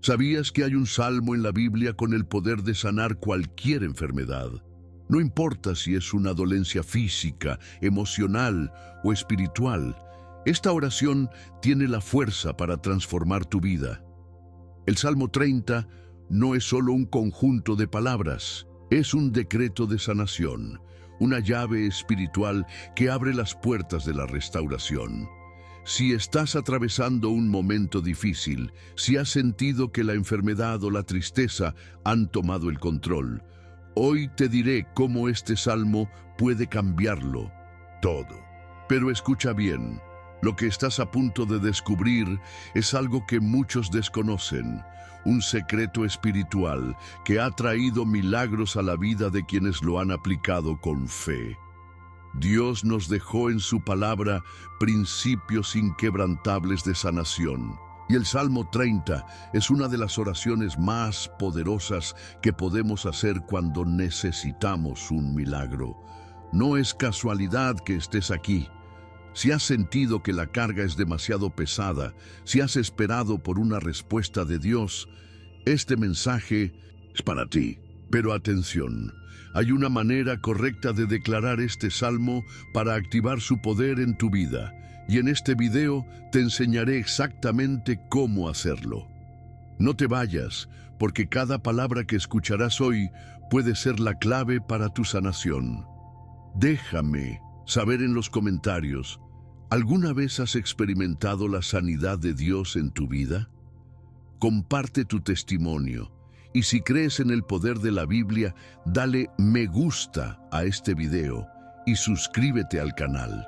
¿Sabías que hay un salmo en la Biblia con el poder de sanar cualquier enfermedad? No importa si es una dolencia física, emocional o espiritual, esta oración tiene la fuerza para transformar tu vida. El Salmo 30 no es solo un conjunto de palabras, es un decreto de sanación, una llave espiritual que abre las puertas de la restauración. Si estás atravesando un momento difícil, si has sentido que la enfermedad o la tristeza han tomado el control, hoy te diré cómo este salmo puede cambiarlo todo. Pero escucha bien, lo que estás a punto de descubrir es algo que muchos desconocen, un secreto espiritual que ha traído milagros a la vida de quienes lo han aplicado con fe. Dios nos dejó en su palabra principios inquebrantables de sanación. Y el Salmo 30 es una de las oraciones más poderosas que podemos hacer cuando necesitamos un milagro. No es casualidad que estés aquí. Si has sentido que la carga es demasiado pesada, si has esperado por una respuesta de Dios, este mensaje es para ti. Pero atención, hay una manera correcta de declarar este salmo para activar su poder en tu vida, y en este video te enseñaré exactamente cómo hacerlo. No te vayas, porque cada palabra que escucharás hoy puede ser la clave para tu sanación. Déjame saber en los comentarios, ¿alguna vez has experimentado la sanidad de Dios en tu vida? Comparte tu testimonio. Y si crees en el poder de la Biblia, dale me gusta a este video y suscríbete al canal.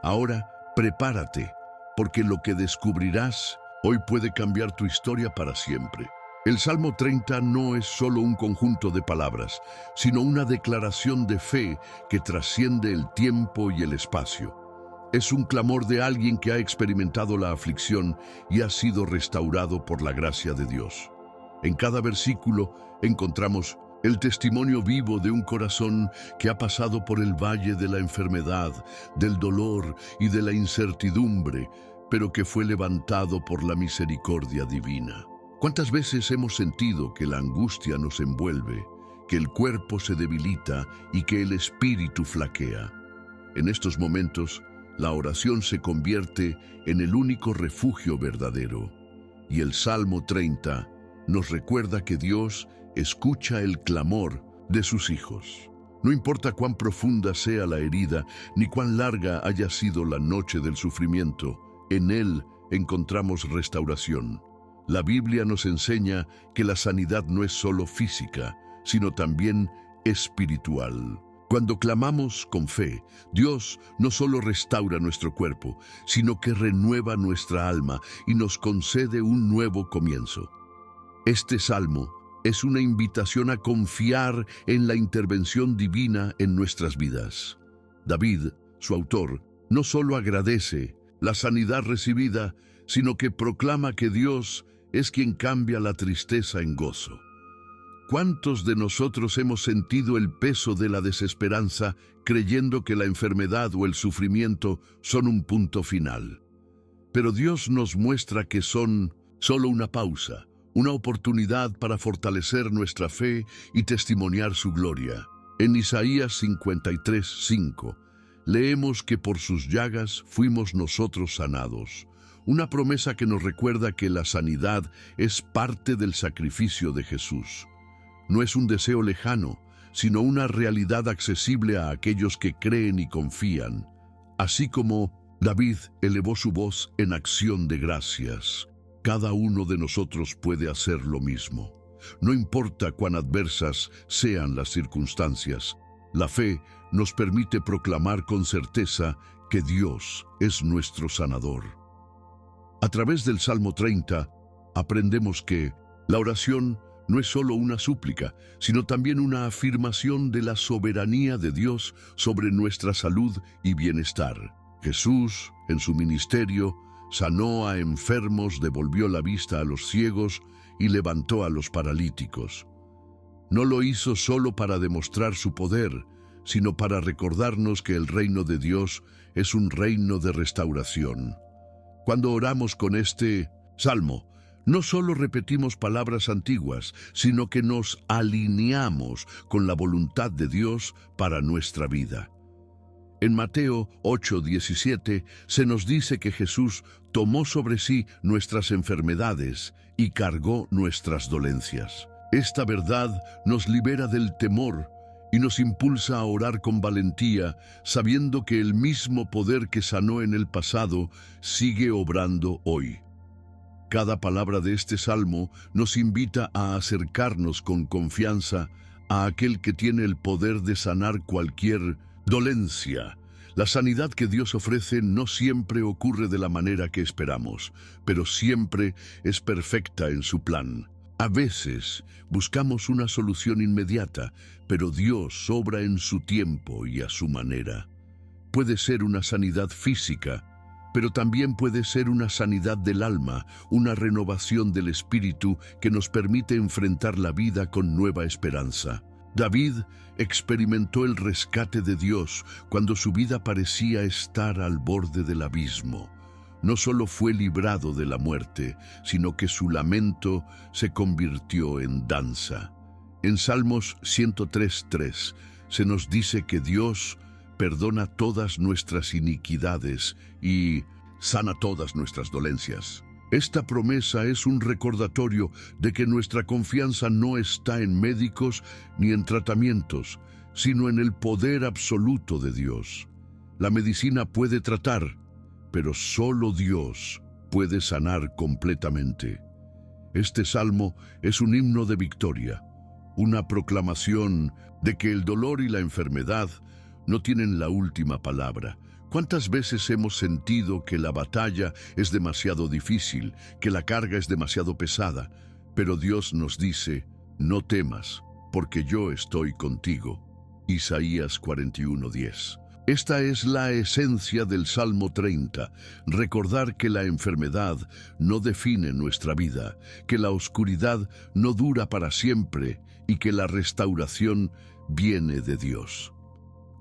Ahora, prepárate, porque lo que descubrirás hoy puede cambiar tu historia para siempre. El Salmo 30 no es solo un conjunto de palabras, sino una declaración de fe que trasciende el tiempo y el espacio. Es un clamor de alguien que ha experimentado la aflicción y ha sido restaurado por la gracia de Dios. En cada versículo encontramos el testimonio vivo de un corazón que ha pasado por el valle de la enfermedad, del dolor y de la incertidumbre, pero que fue levantado por la misericordia divina. ¿Cuántas veces hemos sentido que la angustia nos envuelve, que el cuerpo se debilita y que el espíritu flaquea? En estos momentos, la oración se convierte en el único refugio verdadero. Y el Salmo 30 nos recuerda que Dios escucha el clamor de sus hijos. No importa cuán profunda sea la herida, ni cuán larga haya sido la noche del sufrimiento, en Él encontramos restauración. La Biblia nos enseña que la sanidad no es solo física, sino también espiritual. Cuando clamamos con fe, Dios no solo restaura nuestro cuerpo, sino que renueva nuestra alma y nos concede un nuevo comienzo. Este salmo es una invitación a confiar en la intervención divina en nuestras vidas. David, su autor, no solo agradece la sanidad recibida, sino que proclama que Dios es quien cambia la tristeza en gozo. ¿Cuántos de nosotros hemos sentido el peso de la desesperanza creyendo que la enfermedad o el sufrimiento son un punto final? Pero Dios nos muestra que son solo una pausa, una oportunidad para fortalecer nuestra fe y testimoniar su gloria. En Isaías 53:5, leemos que por sus llagas fuimos nosotros sanados, una promesa que nos recuerda que la sanidad es parte del sacrificio de Jesús. No es un deseo lejano, sino una realidad accesible a aquellos que creen y confían, así como David elevó su voz en acción de gracias. Cada uno de nosotros puede hacer lo mismo. No importa cuán adversas sean las circunstancias, la fe nos permite proclamar con certeza que Dios es nuestro sanador. A través del Salmo 30, aprendemos que la oración no es solo una súplica, sino también una afirmación de la soberanía de Dios sobre nuestra salud y bienestar. Jesús, en su ministerio, sanó a enfermos, devolvió la vista a los ciegos y levantó a los paralíticos. No lo hizo solo para demostrar su poder, sino para recordarnos que el reino de Dios es un reino de restauración. Cuando oramos con este salmo, No solo repetimos palabras antiguas, sino que nos alineamos con la voluntad de Dios para nuestra vida. En Mateo 8:17 se nos dice que Jesús tomó sobre sí nuestras enfermedades y cargó nuestras dolencias. Esta verdad nos libera del temor y nos impulsa a orar con valentía, sabiendo que el mismo poder que sanó en el pasado sigue obrando hoy. Cada palabra de este salmo nos invita a acercarnos con confianza a aquel que tiene el poder de sanar cualquier dolencia. La sanidad que Dios ofrece no siempre ocurre de la manera que esperamos, pero siempre es perfecta en su plan. A veces buscamos una solución inmediata, pero Dios obra en su tiempo y a su manera. Puede ser una sanidad física, pero también puede ser una sanidad del alma, una renovación del espíritu que nos permite enfrentar la vida con nueva esperanza. David experimentó el rescate de Dios cuando su vida parecía estar al borde del abismo. No solo fue librado de la muerte, sino que su lamento se convirtió en danza. En Salmos 103:3 se nos dice que Dios perdona todas nuestras iniquidades y sana todas nuestras dolencias. Esta promesa es un recordatorio de que nuestra confianza no está en médicos ni en tratamientos, sino en el poder absoluto de Dios. La medicina puede tratar, pero solo Dios puede sanar completamente. Este salmo es un himno de victoria, una proclamación de que el dolor y la enfermedad no tienen la última palabra. ¿Cuántas veces hemos sentido que la batalla es demasiado difícil, que la carga es demasiado pesada? Pero Dios nos dice, no temas, porque yo estoy contigo. Isaías 41:10. Esta es la esencia del Salmo 30, recordar que la enfermedad no define nuestra vida, que la oscuridad no dura para siempre y que la restauración viene de Dios.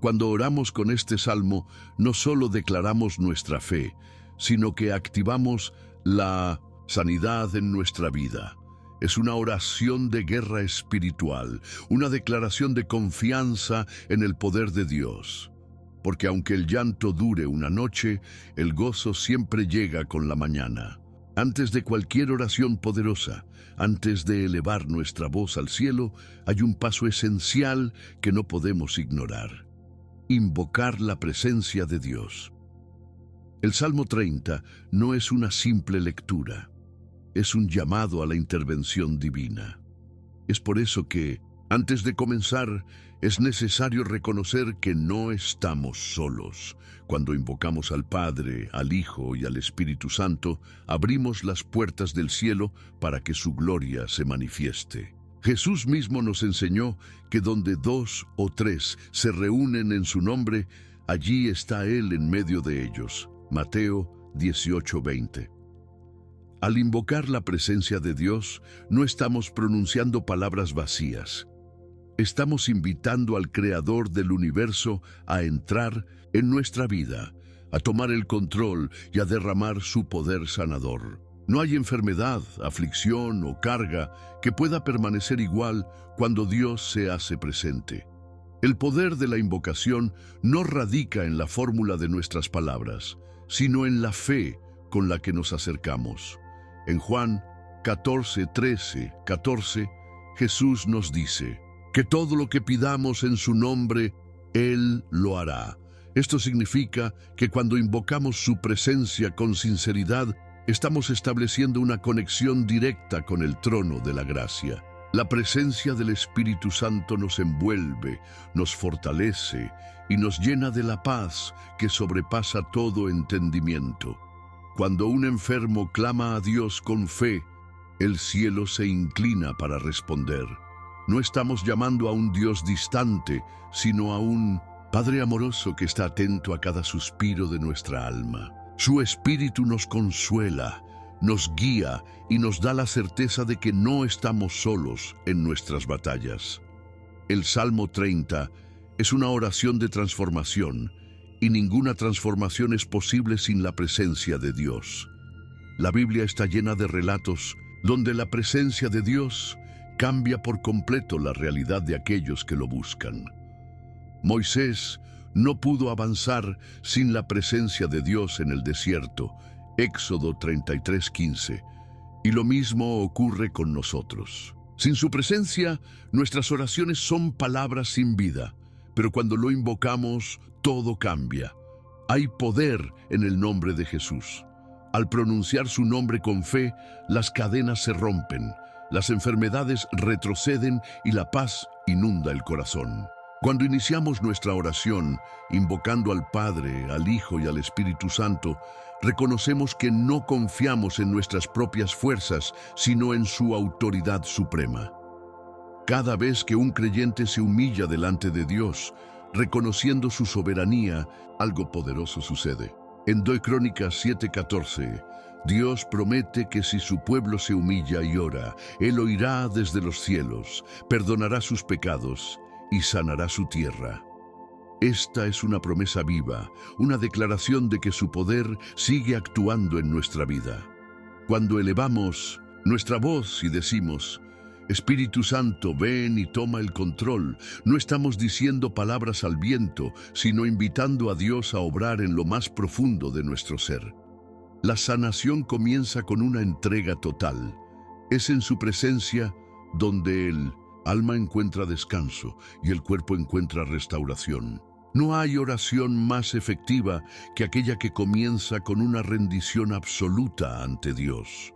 Cuando oramos con este salmo, no solo declaramos nuestra fe, sino que activamos la sanidad en nuestra vida. Es una oración de guerra espiritual, una declaración de confianza en el poder de Dios. Porque aunque el llanto dure una noche, el gozo siempre llega con la mañana. Antes de cualquier oración poderosa, antes de elevar nuestra voz al cielo, hay un paso esencial que no podemos ignorar: invocar la presencia de Dios. El Salmo 30 no es una simple lectura, es un llamado a la intervención divina. Es por eso que, antes de comenzar, es necesario reconocer que no estamos solos. Cuando invocamos al Padre, al Hijo y al Espíritu Santo, abrimos las puertas del cielo para que su gloria se manifieste. Jesús mismo nos enseñó que donde 2 o 3 se reúnen en su nombre, allí está Él en medio de ellos. Mateo 18:20. Al invocar la presencia de Dios, no estamos pronunciando palabras vacías. Estamos invitando al Creador del universo a entrar en nuestra vida, a tomar el control y a derramar su poder sanador. No hay enfermedad, aflicción o carga que pueda permanecer igual cuando Dios se hace presente. El poder de la invocación no radica en la fórmula de nuestras palabras, sino en la fe con la que nos acercamos. En Juan 14:13-14, Jesús nos dice que todo lo que pidamos en su nombre, Él lo hará. Esto significa que cuando invocamos su presencia con sinceridad, estamos estableciendo una conexión directa con el trono de la gracia. La presencia del Espíritu Santo nos envuelve, nos fortalece y nos llena de la paz que sobrepasa todo entendimiento. Cuando un enfermo clama a Dios con fe, el cielo se inclina para responder. No estamos llamando a un Dios distante, sino a un Padre amoroso que está atento a cada suspiro de nuestra alma. Su Espíritu nos consuela, nos guía y nos da la certeza de que no estamos solos en nuestras batallas. El Salmo 30 es una oración de transformación, y ninguna transformación es posible sin la presencia de Dios. La Biblia está llena de relatos donde la presencia de Dios cambia por completo la realidad de aquellos que lo buscan. Moisés no pudo avanzar sin la presencia de Dios en el desierto, Éxodo 33:15, y lo mismo ocurre con nosotros. Sin su presencia, nuestras oraciones son palabras sin vida, pero cuando lo invocamos, todo cambia. Hay poder en el nombre de Jesús. Al pronunciar su nombre con fe, las cadenas se rompen, las enfermedades retroceden y la paz inunda el corazón. Cuando iniciamos nuestra oración, invocando al Padre, al Hijo y al Espíritu Santo, reconocemos que no confiamos en nuestras propias fuerzas, sino en su autoridad suprema. Cada vez que un creyente se humilla delante de Dios, reconociendo su soberanía, algo poderoso sucede. En 2 Crónicas 7:14, Dios promete que si su pueblo se humilla y ora, Él oirá desde los cielos, perdonará sus pecados y sanará su tierra. Esta es una promesa viva, una declaración de que su poder sigue actuando en nuestra vida. Cuando elevamos nuestra voz y decimos, Espíritu Santo, ven y toma el control, no estamos diciendo palabras al viento, sino invitando a Dios a obrar en lo más profundo de nuestro ser. La sanación comienza con una entrega total. Es en su presencia donde el alma encuentra descanso y el cuerpo encuentra restauración. No hay oración más efectiva que aquella que comienza con una rendición absoluta ante Dios.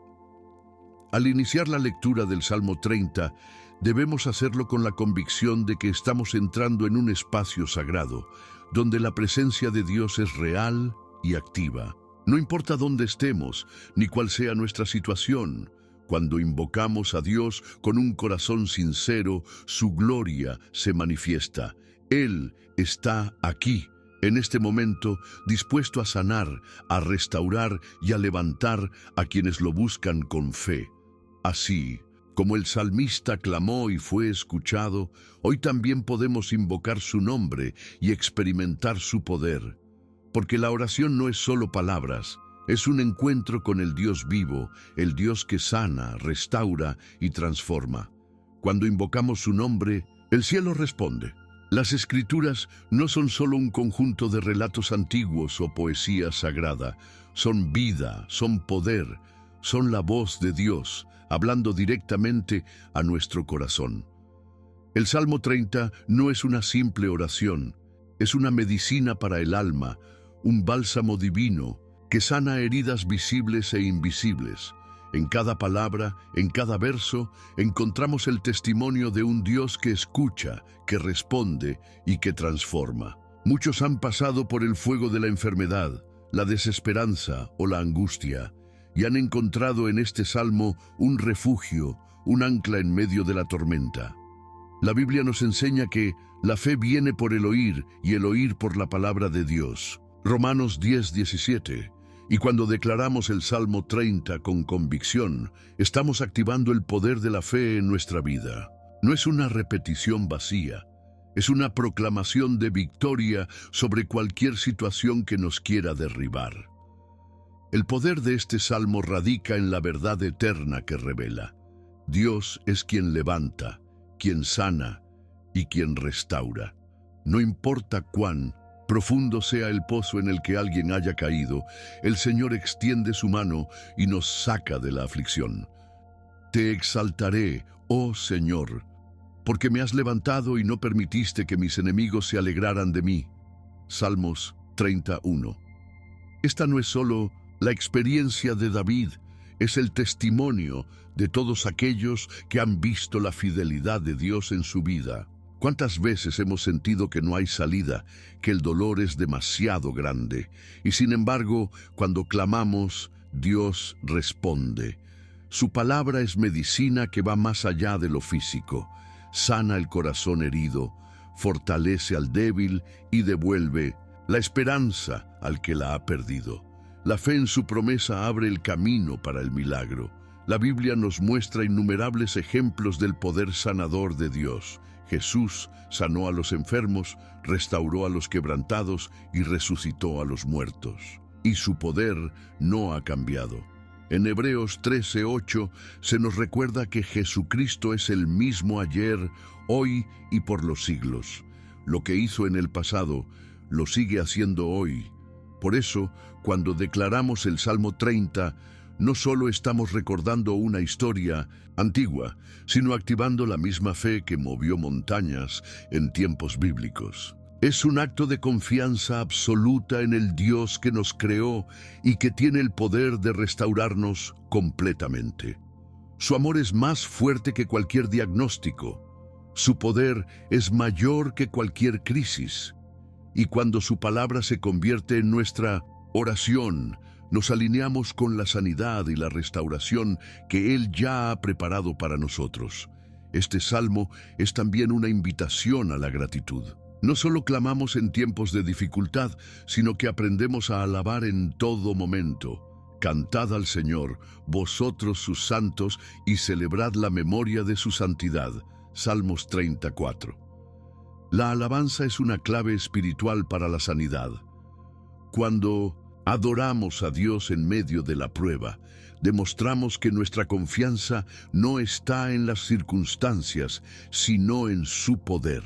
Al iniciar la lectura del Salmo 30, debemos hacerlo con la convicción de que estamos entrando en un espacio sagrado, donde la presencia de Dios es real y activa. No importa dónde estemos, ni cuál sea nuestra situación, cuando invocamos a Dios con un corazón sincero, su gloria se manifiesta. Él está aquí, en este momento, dispuesto a sanar, a restaurar y a levantar a quienes lo buscan con fe. Así, como el salmista clamó y fue escuchado, hoy también podemos invocar su nombre y experimentar su poder. Porque la oración no es solo palabras, es un encuentro con el Dios vivo, el Dios que sana, restaura y transforma. Cuando invocamos su nombre, el cielo responde. Las Escrituras no son solo un conjunto de relatos antiguos o poesía sagrada, son vida, son poder, son la voz de Dios, hablando directamente a nuestro corazón. El Salmo 30 no es una simple oración, es una medicina para el alma, un bálsamo divino que sana heridas visibles e invisibles. En cada palabra, en cada verso, encontramos el testimonio de un Dios que escucha, que responde y que transforma. Muchos han pasado por el fuego de la enfermedad, la desesperanza o la angustia, y han encontrado en este salmo un refugio, un ancla en medio de la tormenta. La Biblia nos enseña que la fe viene por el oír y el oír por la palabra de Dios. Romanos 10:17. Y cuando declaramos el Salmo 30 con convicción, estamos activando el poder de la fe en nuestra vida. No es una repetición vacía, es una proclamación de victoria sobre cualquier situación que nos quiera derribar. El poder de este salmo radica en la verdad eterna que revela. Dios es quien levanta, quien sana y quien restaura. No importa cuán profundo sea el pozo en el que alguien haya caído, el Señor extiende su mano y nos saca de la aflicción. Te exaltaré, oh Señor, porque me has levantado y no permitiste que mis enemigos se alegraran de mí. Salmos 31. Esta no es solo la experiencia de David, es el testimonio de todos aquellos que han visto la fidelidad de Dios en su vida. ¿Cuántas veces hemos sentido que no hay salida, que el dolor es demasiado grande? Y sin embargo, cuando clamamos, Dios responde. Su palabra es medicina que va más allá de lo físico. Sana el corazón herido, fortalece al débil y devuelve la esperanza al que la ha perdido. La fe en su promesa abre el camino para el milagro. La Biblia nos muestra innumerables ejemplos del poder sanador de Dios. Jesús sanó a los enfermos, restauró a los quebrantados y resucitó a los muertos. Y su poder no ha cambiado. En Hebreos 13:8 se nos recuerda que Jesucristo es el mismo ayer, hoy y por los siglos. Lo que hizo en el pasado, lo sigue haciendo hoy. Por eso, cuando declaramos el Salmo 30, no solo estamos recordando una historia antigua, sino activando la misma fe que movió montañas en tiempos bíblicos. Es un acto de confianza absoluta en el Dios que nos creó y que tiene el poder de restaurarnos completamente. Su amor es más fuerte que cualquier diagnóstico. Su poder es mayor que cualquier crisis. Y cuando su palabra se convierte en nuestra oración, nos alineamos con la sanidad y la restauración que Él ya ha preparado para nosotros. Este salmo es también una invitación a la gratitud. No solo clamamos en tiempos de dificultad, sino que aprendemos a alabar en todo momento. Cantad al Señor, vosotros sus santos, y celebrad la memoria de su santidad. Salmos 34. La alabanza es una clave espiritual para la sanidad. Cuando adoramos a Dios en medio de la prueba, demostramos que nuestra confianza no está en las circunstancias, sino en su poder.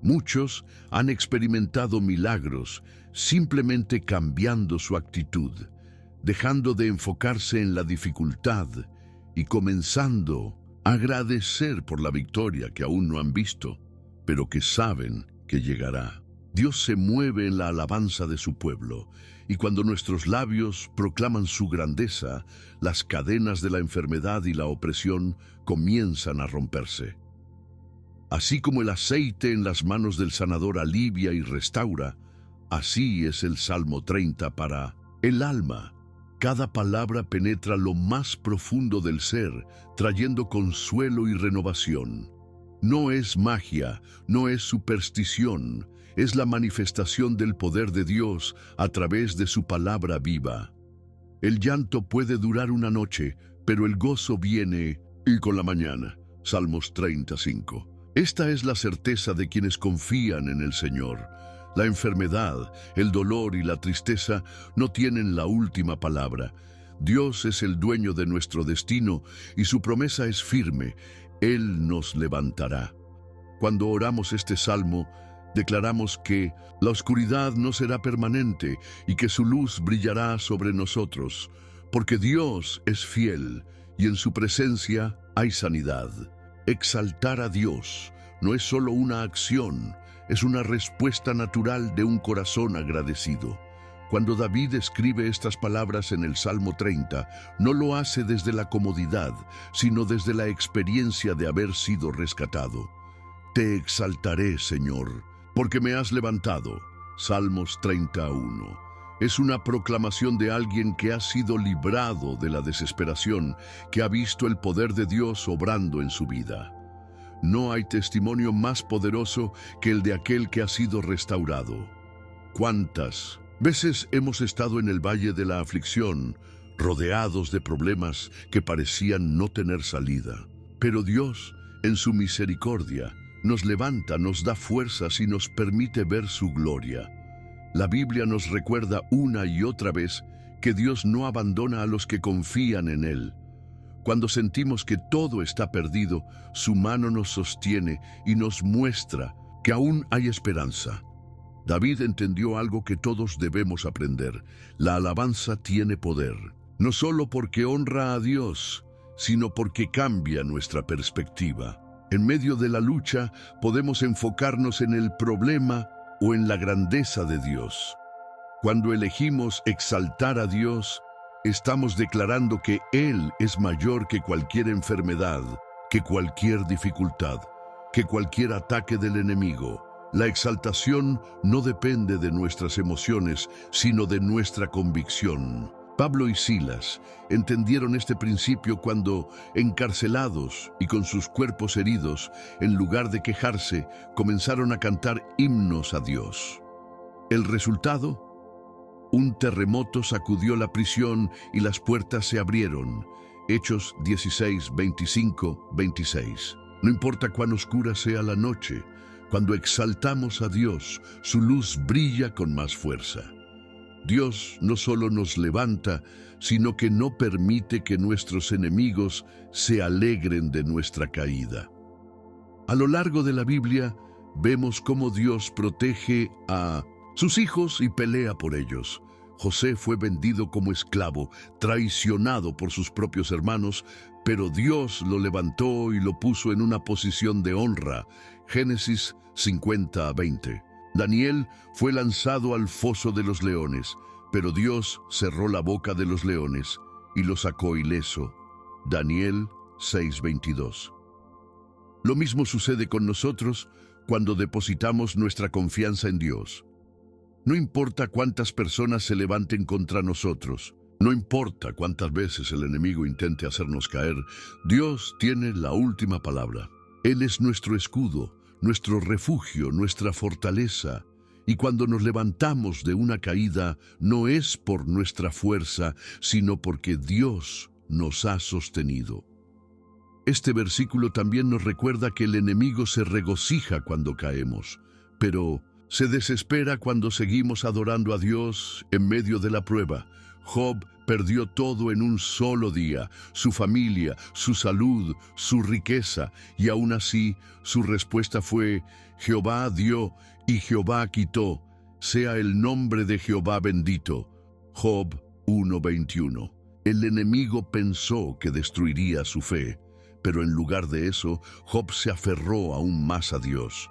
Muchos han experimentado milagros simplemente cambiando su actitud, dejando de enfocarse en la dificultad y comenzando a agradecer por la victoria que aún no han visto, pero que saben que llegará. Dios se mueve en la alabanza de su pueblo, y cuando nuestros labios proclaman su grandeza, las cadenas de la enfermedad y la opresión comienzan a romperse. Así como el aceite en las manos del sanador alivia y restaura, así es el Salmo 30 para el alma. Cada palabra penetra lo más profundo del ser, trayendo consuelo y renovación. No es magia, no es superstición, es la manifestación del poder de Dios a través de su palabra viva. El llanto puede durar una noche, pero el gozo viene y con la mañana. Salmos 35. Esta es la certeza de quienes confían en el Señor. La enfermedad, el dolor y la tristeza no tienen la última palabra. Dios es el dueño de nuestro destino y su promesa es firme. Él nos levantará. Cuando oramos este salmo, declaramos que la oscuridad no será permanente y que su luz brillará sobre nosotros, porque Dios es fiel y en su presencia hay sanidad. Exaltar a Dios no es solo una acción, es una respuesta natural de un corazón agradecido. Cuando David escribe estas palabras en el Salmo 30, no lo hace desde la comodidad, sino desde la experiencia de haber sido rescatado. Te exaltaré, Señor, porque me has levantado. Salmos 31. Es una proclamación de alguien que ha sido librado de la desesperación, que ha visto el poder de Dios obrando en su vida. No hay testimonio más poderoso que el de aquel que ha sido restaurado. ¿Cuántas veces hemos estado en el valle de la aflicción, rodeados de problemas que parecían no tener salida? Pero Dios, en su misericordia, nos levanta, nos da fuerzas y nos permite ver su gloria. La Biblia nos recuerda una y otra vez que Dios no abandona a los que confían en Él. Cuando sentimos que todo está perdido, su mano nos sostiene y nos muestra que aún hay esperanza. David entendió algo que todos debemos aprender. La alabanza tiene poder, no solo porque honra a Dios, sino porque cambia nuestra perspectiva. En medio de la lucha, podemos enfocarnos en el problema o en la grandeza de Dios. Cuando elegimos exaltar a Dios, estamos declarando que Él es mayor que cualquier enfermedad, que cualquier dificultad, que cualquier ataque del enemigo. La exaltación no depende de nuestras emociones, sino de nuestra convicción. Pablo y Silas entendieron este principio cuando, encarcelados y con sus cuerpos heridos, en lugar de quejarse, comenzaron a cantar himnos a Dios. El resultado: un terremoto sacudió la prisión y las puertas se abrieron. Hechos 16, 25, 26. No importa cuán oscura sea la noche, cuando exaltamos a Dios, su luz brilla con más fuerza. Dios no solo nos levanta, sino que no permite que nuestros enemigos se alegren de nuestra caída. A lo largo de la Biblia, vemos cómo Dios protege a sus hijos y pelea por ellos. José fue vendido como esclavo, traicionado por sus propios hermanos, pero Dios lo levantó y lo puso en una posición de honra. Génesis 50:20. Daniel fue lanzado al foso de los leones, pero Dios cerró la boca de los leones y lo sacó ileso. Daniel 6:22. Lo mismo sucede con nosotros cuando depositamos nuestra confianza en Dios. No importa cuántas personas se levanten contra nosotros, no importa cuántas veces el enemigo intente hacernos caer, Dios tiene la última palabra. Él es nuestro escudo, nuestro refugio, nuestra fortaleza. Y cuando nos levantamos de una caída, no es por nuestra fuerza, sino porque Dios nos ha sostenido. Este versículo también nos recuerda que el enemigo se regocija cuando caemos, pero se desespera cuando seguimos adorando a Dios en medio de la prueba. Job perdió todo en un solo día, su familia, su salud, su riqueza, y aún así su respuesta fue: Jehová dio y Jehová quitó, sea el nombre de Jehová bendito. Job 1:21. El enemigo pensó que destruiría su fe, pero en lugar de eso, Job se aferró aún más a Dios.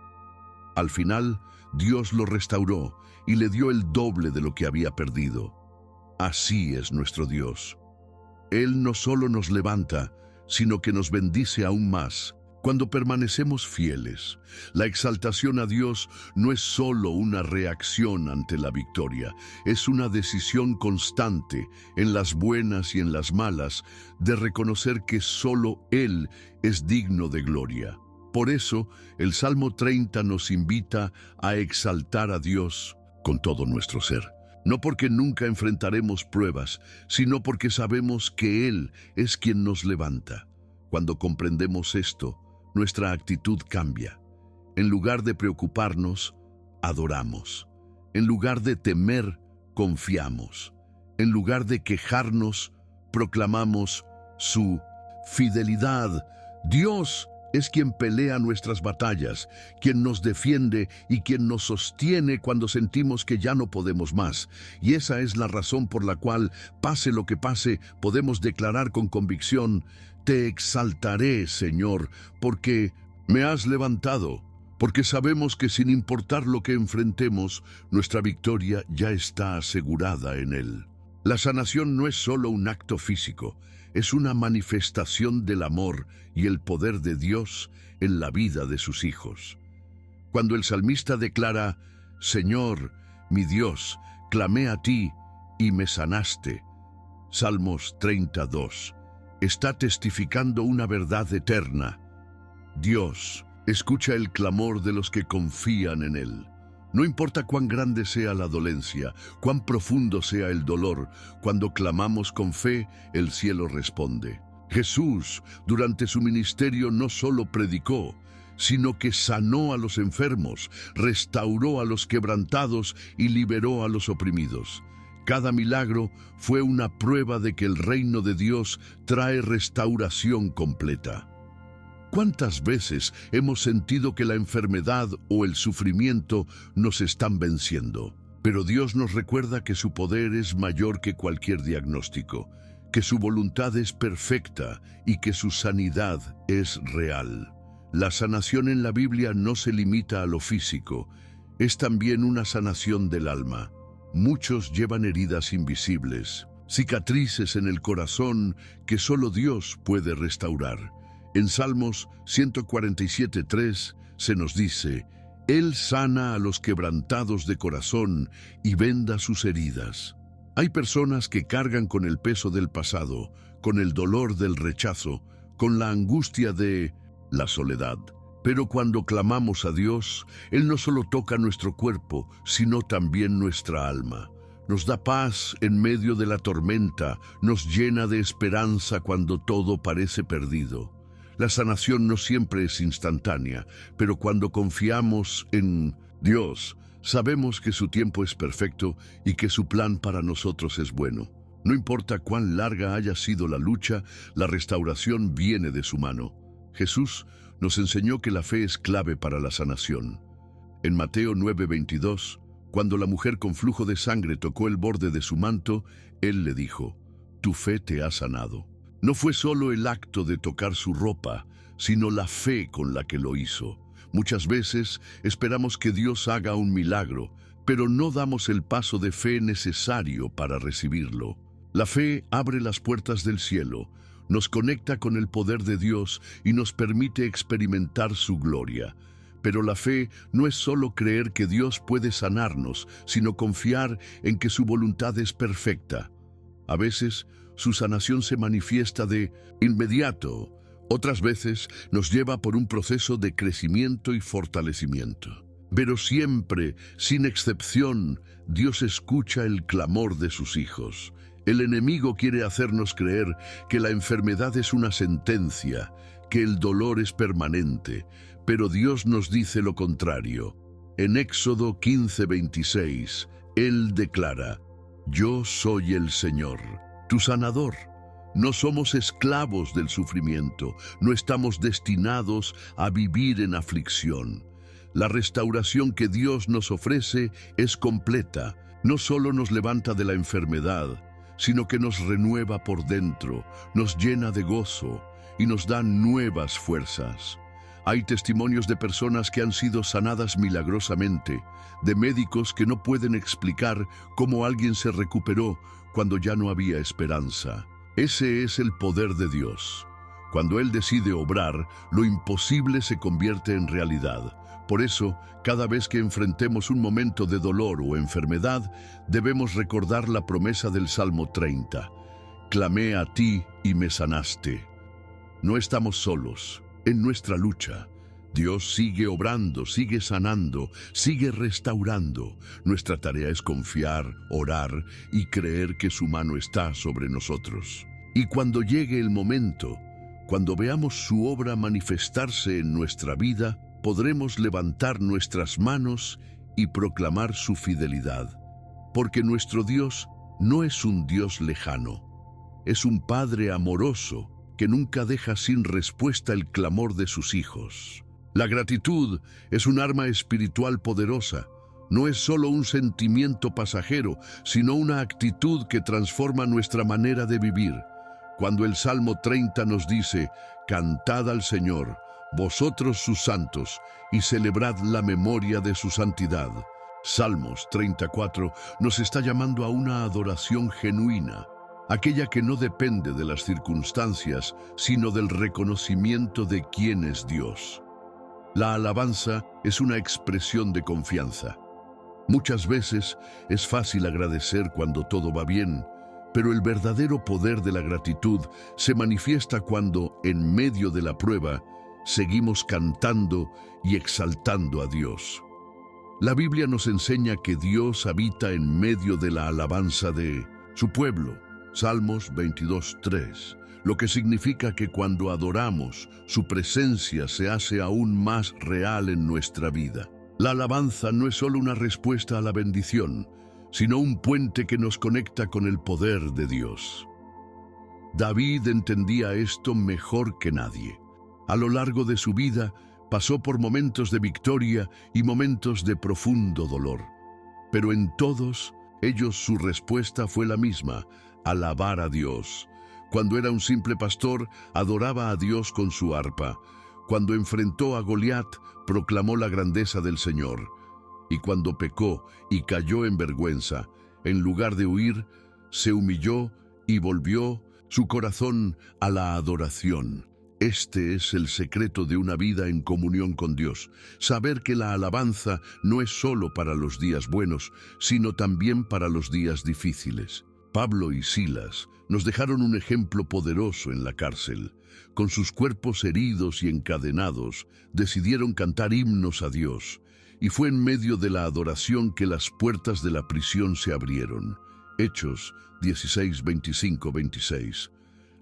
Al final, Dios lo restauró y le dio el doble de lo que había perdido. Así es nuestro Dios. Él no solo nos levanta, sino que nos bendice aún más cuando permanecemos fieles. La exaltación a Dios no es solo una reacción ante la victoria, es una decisión constante, en las buenas y en las malas, de reconocer que solo Él es digno de gloria. Por eso, el Salmo 30 nos invita a exaltar a Dios con todo nuestro ser. No porque nunca enfrentaremos pruebas, sino porque sabemos que Él es quien nos levanta. Cuando comprendemos esto, nuestra actitud cambia. En lugar de preocuparnos, adoramos. En lugar de temer, confiamos. En lugar de quejarnos, proclamamos su fidelidad. Dios es quien pelea nuestras batallas, quien nos defiende y quien nos sostiene cuando sentimos que ya no podemos más. Y esa es la razón por la cual, pase lo que pase, podemos declarar con convicción: Te exaltaré, Señor, porque me has levantado, porque sabemos que sin importar lo que enfrentemos, nuestra victoria ya está asegurada en Él. La sanación no es solo un acto físico, es una manifestación del amor y el poder de Dios en la vida de sus hijos. Cuando el salmista declara: Señor, mi Dios, clamé a ti y me sanaste, Salmos 32, está testificando una verdad eterna. Dios escucha el clamor de los que confían en Él. No importa cuán grande sea la dolencia, cuán profundo sea el dolor, cuando clamamos con fe, el cielo responde. Jesús, durante su ministerio, no solo predicó, sino que sanó a los enfermos, restauró a los quebrantados y liberó a los oprimidos. Cada milagro fue una prueba de que el reino de Dios trae restauración completa. ¿Cuántas veces hemos sentido que la enfermedad o el sufrimiento nos están venciendo? Pero Dios nos recuerda que su poder es mayor que cualquier diagnóstico, que su voluntad es perfecta y que su sanidad es real. La sanación en la Biblia no se limita a lo físico, es también una sanación del alma. Muchos llevan heridas invisibles, cicatrices en el corazón que solo Dios puede restaurar. En Salmos 147:3 se nos dice: Él sana a los quebrantados de corazón y venda sus heridas. Hay personas que cargan con el peso del pasado, con el dolor del rechazo, con la angustia de la soledad. Pero cuando clamamos a Dios, Él no solo toca nuestro cuerpo, sino también nuestra alma. Nos da paz en medio de la tormenta, nos llena de esperanza cuando todo parece perdido. La sanación no siempre es instantánea, pero cuando confiamos en Dios, Sabemos que su tiempo es perfecto y que su plan para nosotros es bueno. No importa cuán larga haya sido la lucha, la restauración viene de su mano. Jesús nos enseñó que la fe es clave para la sanación. En Mateo 9:22, cuando la mujer con flujo de sangre tocó el borde de su manto, Él le dijo: «Tu fe te ha sanado». No fue solo el acto de tocar su ropa, sino la fe con la que lo hizo. Muchas veces esperamos que Dios haga un milagro, pero no damos el paso de fe necesario para recibirlo. La fe abre las puertas del cielo, nos conecta con el poder de Dios y nos permite experimentar su gloria. Pero la fe no es solo creer que Dios puede sanarnos, sino confiar en que su voluntad es perfecta. A veces, su sanación se manifiesta de inmediato. Otras veces nos lleva por un proceso de crecimiento y fortalecimiento. Pero siempre, sin excepción, Dios escucha el clamor de sus hijos. El enemigo quiere hacernos creer que la enfermedad es una sentencia, que el dolor es permanente, pero Dios nos dice lo contrario. En Éxodo 15:26, Él declara: «Yo soy el Señor, tu sanador». No somos esclavos del sufrimiento, no estamos destinados a vivir en aflicción. La restauración que Dios nos ofrece es completa. No solo nos levanta de la enfermedad, sino que nos renueva por dentro, nos llena de gozo y nos da nuevas fuerzas. Hay testimonios de personas que han sido sanadas milagrosamente, de médicos que no pueden explicar cómo alguien se recuperó cuando ya no había esperanza. Ese es el poder de Dios. Cuando Él decide obrar, lo imposible se convierte en realidad. Por eso, cada vez que enfrentemos un momento de dolor o enfermedad, debemos recordar la promesa del Salmo 30. «Clamé a ti y me sanaste». No estamos solos en nuestra lucha. Dios sigue obrando, sigue sanando, sigue restaurando. Nuestra tarea es confiar, orar y creer que su mano está sobre nosotros. Y cuando llegue el momento, cuando veamos su obra manifestarse en nuestra vida, podremos levantar nuestras manos y proclamar su fidelidad. Porque nuestro Dios no es un Dios lejano, es un Padre amoroso que nunca deja sin respuesta el clamor de sus hijos. La gratitud es un arma espiritual poderosa. No es solo un sentimiento pasajero, sino una actitud que transforma nuestra manera de vivir. Cuando el Salmo 30 nos dice: «Cantad al Señor, vosotros sus santos, y celebrad la memoria de su santidad». Salmos 34 nos está llamando a una adoración genuina, aquella que no depende de las circunstancias, sino del reconocimiento de quién es Dios. La alabanza es una expresión de confianza. Muchas veces es fácil agradecer cuando todo va bien, pero el verdadero poder de la gratitud se manifiesta cuando, en medio de la prueba, seguimos cantando y exaltando a Dios. La Biblia nos enseña que Dios habita en medio de la alabanza de su pueblo. Salmos 22:3. Lo que significa que cuando adoramos, su presencia se hace aún más real en nuestra vida. La alabanza no es solo una respuesta a la bendición, sino un puente que nos conecta con el poder de Dios. David entendía esto mejor que nadie. A lo largo de su vida, pasó por momentos de victoria y momentos de profundo dolor. Pero en todos ellos su respuesta fue la misma: alabar a Dios. Cuando era un simple pastor, adoraba a Dios con su arpa. Cuando enfrentó a Goliat, proclamó la grandeza del Señor. Y cuando pecó y cayó en vergüenza, en lugar de huir, se humilló y volvió su corazón a la adoración. Este es el secreto de una vida en comunión con Dios. Saber que la alabanza no es solo para los días buenos, sino también para los días difíciles. Pablo y Silas nos dejaron un ejemplo poderoso en la cárcel. Con sus cuerpos heridos y encadenados, decidieron cantar himnos a Dios, y fue en medio de la adoración que las puertas de la prisión se abrieron. Hechos 16, 25, 26.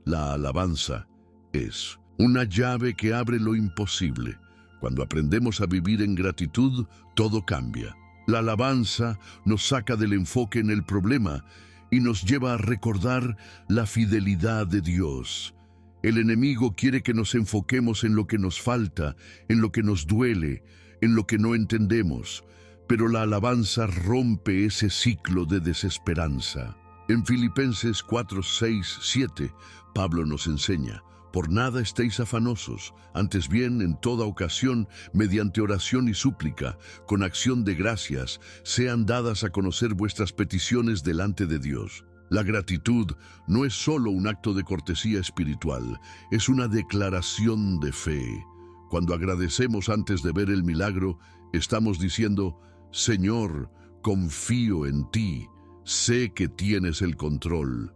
La alabanza es una llave que abre lo imposible. Cuando aprendemos a vivir en gratitud, todo cambia. La alabanza nos saca del enfoque en el problema y nos lleva a recordar la fidelidad de Dios. El enemigo quiere que nos enfoquemos en lo que nos falta, en lo que nos duele, en lo que no entendemos, pero la alabanza rompe ese ciclo de desesperanza. En Filipenses 4, 6, 7, Pablo nos enseña: por nada estéis afanosos, antes bien, en toda ocasión, mediante oración y súplica, con acción de gracias, sean dadas a conocer vuestras peticiones delante de Dios. La gratitud no es solo un acto de cortesía espiritual, es una declaración de fe. Cuando agradecemos antes de ver el milagro, estamos diciendo: Señor, confío en ti, sé que tienes el control.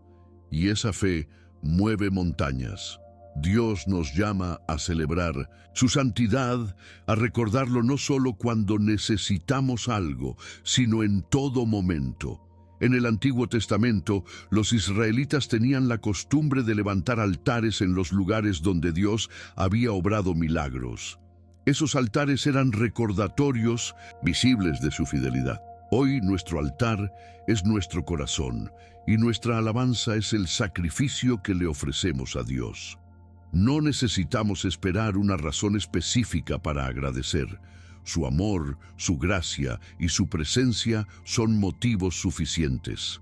Y esa fe mueve montañas. Dios nos llama a celebrar su santidad, a recordarlo no solo cuando necesitamos algo, sino en todo momento. En el Antiguo Testamento, los israelitas tenían la costumbre de levantar altares en los lugares donde Dios había obrado milagros. Esos altares eran recordatorios visibles de su fidelidad. Hoy nuestro altar es nuestro corazón y nuestra alabanza es el sacrificio que le ofrecemos a Dios. No necesitamos esperar una razón específica para agradecer. Su amor, su gracia y su presencia son motivos suficientes.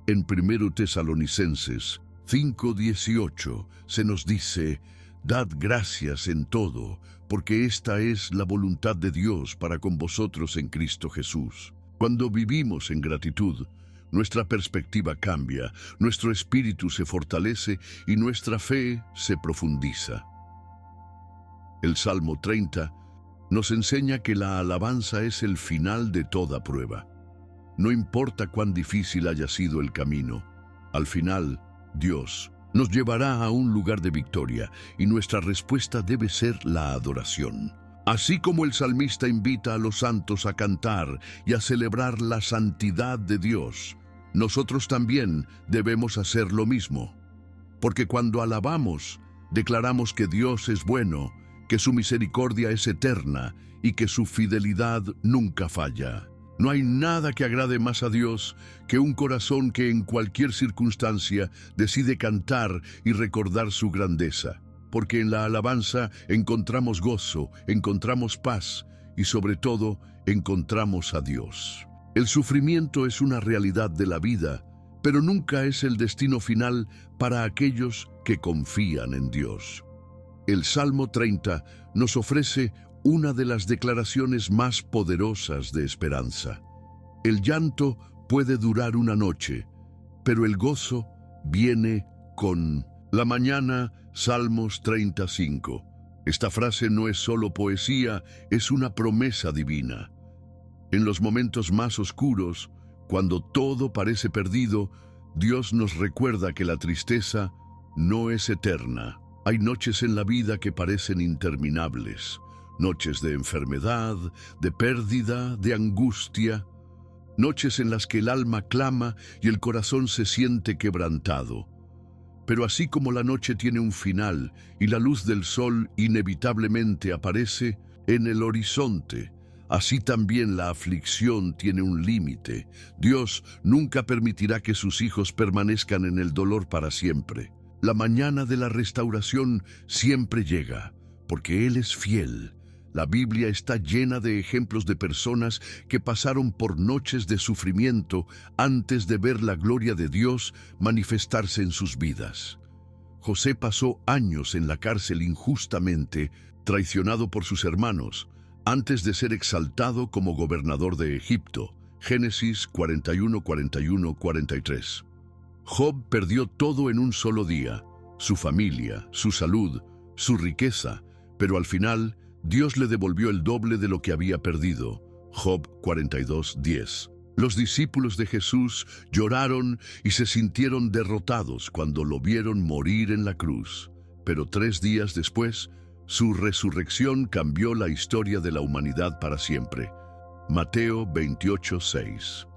En 1 Tesalonicenses 5:18 se nos dice: Dad gracias en todo, porque esta es la voluntad de Dios para con vosotros en Cristo Jesús. Cuando vivimos en gratitud, nuestra perspectiva cambia, nuestro espíritu se fortalece y nuestra fe se profundiza. El Salmo 30 nos enseña que la alabanza es el final de toda prueba. No importa cuán difícil haya sido el camino, al final, Dios nos llevará a un lugar de victoria y nuestra respuesta debe ser la adoración. Así como el salmista invita a los santos a cantar y a celebrar la santidad de Dios, nosotros también debemos hacer lo mismo. Porque cuando alabamos, declaramos que Dios es bueno, que su misericordia es eterna y que su fidelidad nunca falla. No hay nada que agrade más a Dios que un corazón que en cualquier circunstancia decide cantar y recordar su grandeza. Porque en la alabanza encontramos gozo, encontramos paz y sobre todo encontramos a Dios. El sufrimiento es una realidad de la vida, pero nunca es el destino final para aquellos que confían en Dios. El Salmo 30 nos ofrece una de las declaraciones más poderosas de esperanza. El llanto puede durar una noche, pero el gozo viene con la mañana. Salmos 35. Esta frase no es solo poesía, es una promesa divina. En los momentos más oscuros, cuando todo parece perdido, Dios nos recuerda que la tristeza no es eterna. Hay noches en la vida que parecen interminables, noches de enfermedad, de pérdida, de angustia, noches en las que el alma clama y el corazón se siente quebrantado. Pero así como la noche tiene un final y la luz del sol inevitablemente aparece en el horizonte, así también la aflicción tiene un límite. Dios nunca permitirá que sus hijos permanezcan en el dolor para siempre. La mañana de la restauración siempre llega, porque Él es fiel. La Biblia está llena de ejemplos de personas que pasaron por noches de sufrimiento antes de ver la gloria de Dios manifestarse en sus vidas. José pasó años en la cárcel injustamente, traicionado por sus hermanos, antes de ser exaltado como gobernador de Egipto. Génesis 41, 41, 43. Job perdió todo en un solo día: su familia, su salud, su riqueza, pero al final Dios le devolvió el doble de lo que había perdido. Job 42:10. Los discípulos de Jesús lloraron y se sintieron derrotados cuando lo vieron morir en la cruz. Pero 3 días después, su resurrección cambió la historia de la humanidad para siempre. Mateo 28:6.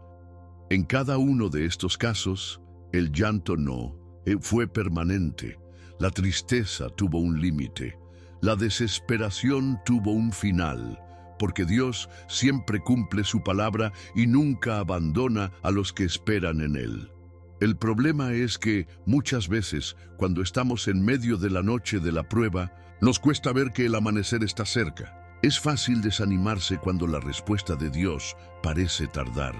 En cada uno de estos casos, el llanto no fue permanente. La tristeza tuvo un límite. La desesperación tuvo un final, porque Dios siempre cumple su palabra y nunca abandona a los que esperan en Él. El problema es que muchas veces, cuando estamos en medio de la noche de la prueba, nos cuesta ver que el amanecer está cerca. Es fácil desanimarse cuando la respuesta de Dios parece tardar.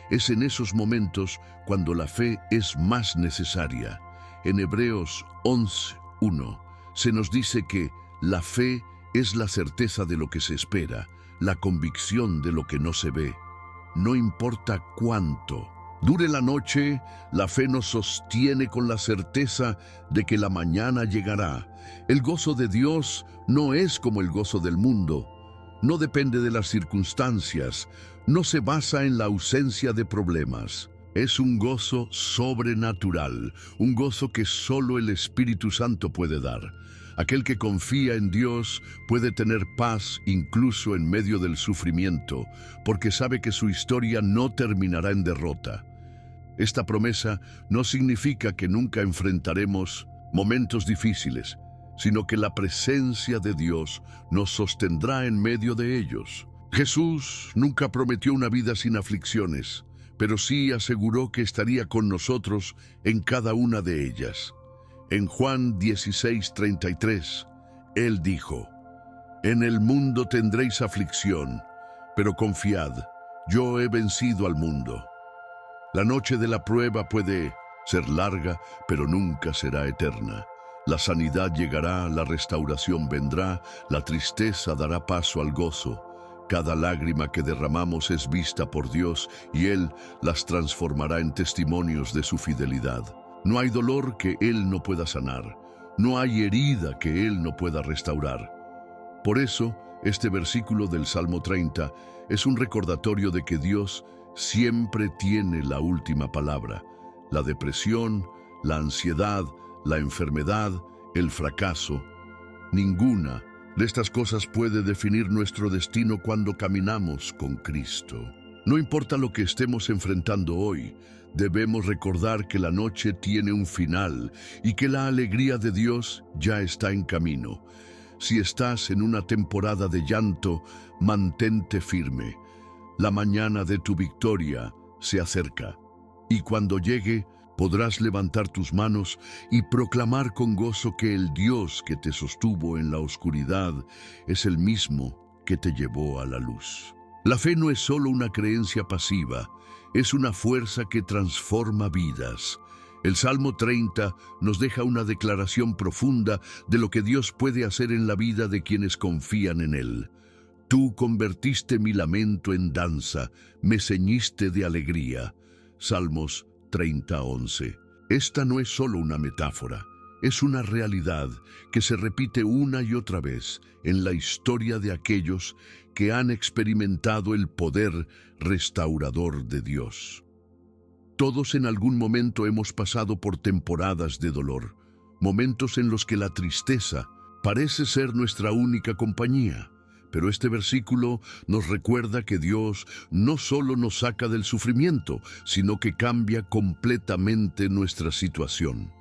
Es en esos momentos cuando la fe es más necesaria. En Hebreos 11:1 se nos dice que la fe es la certeza de lo que se espera, la convicción de lo que no se ve. No importa cuánto dure la noche, la fe nos sostiene con la certeza de que la mañana llegará. El gozo de Dios no es como el gozo del mundo. No depende de las circunstancias, no se basa en la ausencia de problemas. Es un gozo sobrenatural, un gozo que solo el Espíritu Santo puede dar. Aquel que confía en Dios puede tener paz incluso en medio del sufrimiento, porque sabe que su historia no terminará en derrota. Esta promesa no significa que nunca enfrentaremos momentos difíciles, sino que la presencia de Dios nos sostendrá en medio de ellos. Jesús nunca prometió una vida sin aflicciones, pero sí aseguró que estaría con nosotros en cada una de ellas. En Juan 16:33, Él dijo: «En el mundo tendréis aflicción, pero confiad, yo he vencido al mundo». La noche de la prueba puede ser larga, pero nunca será eterna. La sanidad llegará, la restauración vendrá, la tristeza dará paso al gozo. Cada lágrima que derramamos es vista por Dios y Él las transformará en testimonios de su fidelidad. No hay dolor que Él no pueda sanar, no hay herida que Él no pueda restaurar. Por eso, este versículo del Salmo 30 es un recordatorio de que Dios siempre tiene la última palabra. La depresión, la ansiedad, la enfermedad, el fracaso, ninguna de estas cosas puede definir nuestro destino cuando caminamos con Cristo. No importa lo que estemos enfrentando hoy, debemos recordar que la noche tiene un final y que la alegría de Dios ya está en camino. Si estás en una temporada de llanto, mantente firme. La mañana de tu victoria se acerca, y cuando llegue, podrás levantar tus manos y proclamar con gozo que el Dios que te sostuvo en la oscuridad es el mismo que te llevó a la luz. La fe no es solo una creencia pasiva, es una fuerza que transforma vidas. El Salmo 30 nos deja una declaración profunda de lo que Dios puede hacer en la vida de quienes confían en Él. Tú convertiste mi lamento en danza, me ceñiste de alegría. Salmos 30:11. Esta no es solo una metáfora, es una realidad que se repite una y otra vez en la historia de aquellos que han experimentado el poder restaurador de Dios. Todos en algún momento hemos pasado por temporadas de dolor, momentos en los que la tristeza parece ser nuestra única compañía. Pero este versículo nos recuerda que Dios no solo nos saca del sufrimiento, sino que cambia completamente nuestra situación.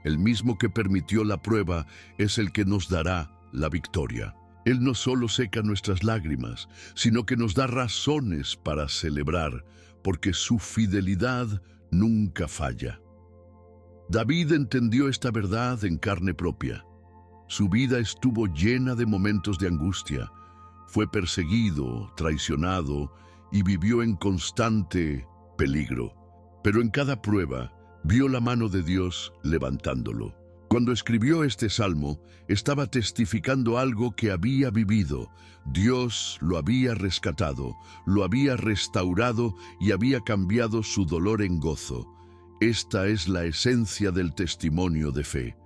El mismo que permitió la prueba es el que nos dará la victoria. Él no solo seca nuestras lágrimas, sino que nos da razones para celebrar, porque su fidelidad nunca falla. David entendió esta verdad en carne propia. Su vida estuvo llena de momentos de angustia. Fue perseguido, traicionado y vivió en constante peligro. Pero en cada prueba vio la mano de Dios levantándolo. Cuando escribió este salmo, estaba testificando algo que había vivido. Dios lo había rescatado, lo había restaurado y había cambiado su dolor en gozo. Esta es la esencia del testimonio de fe.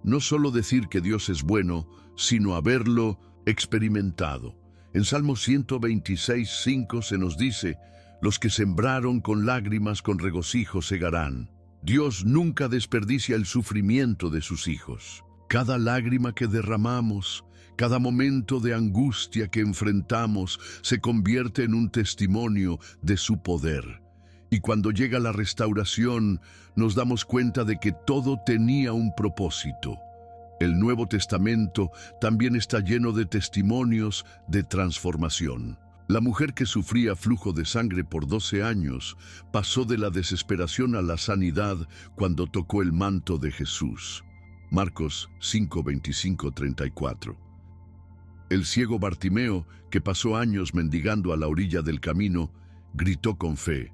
No solo decir que Dios es bueno, sino haberlo experimentado. En Salmo 126:5 se nos dice: «Los que sembraron con lágrimas con regocijo segarán». Dios nunca desperdicia el sufrimiento de sus hijos. Cada lágrima que derramamos, cada momento de angustia que enfrentamos, se convierte en un testimonio de su poder. Y cuando llega la restauración, nos damos cuenta de que todo tenía un propósito. El Nuevo Testamento también está lleno de testimonios de transformación. La mujer que sufría flujo de sangre por 12 años pasó de la desesperación a la sanidad cuando tocó el manto de Jesús. Marcos 5, 25, 34. El ciego Bartimeo, que pasó años mendigando a la orilla del camino, gritó con fe: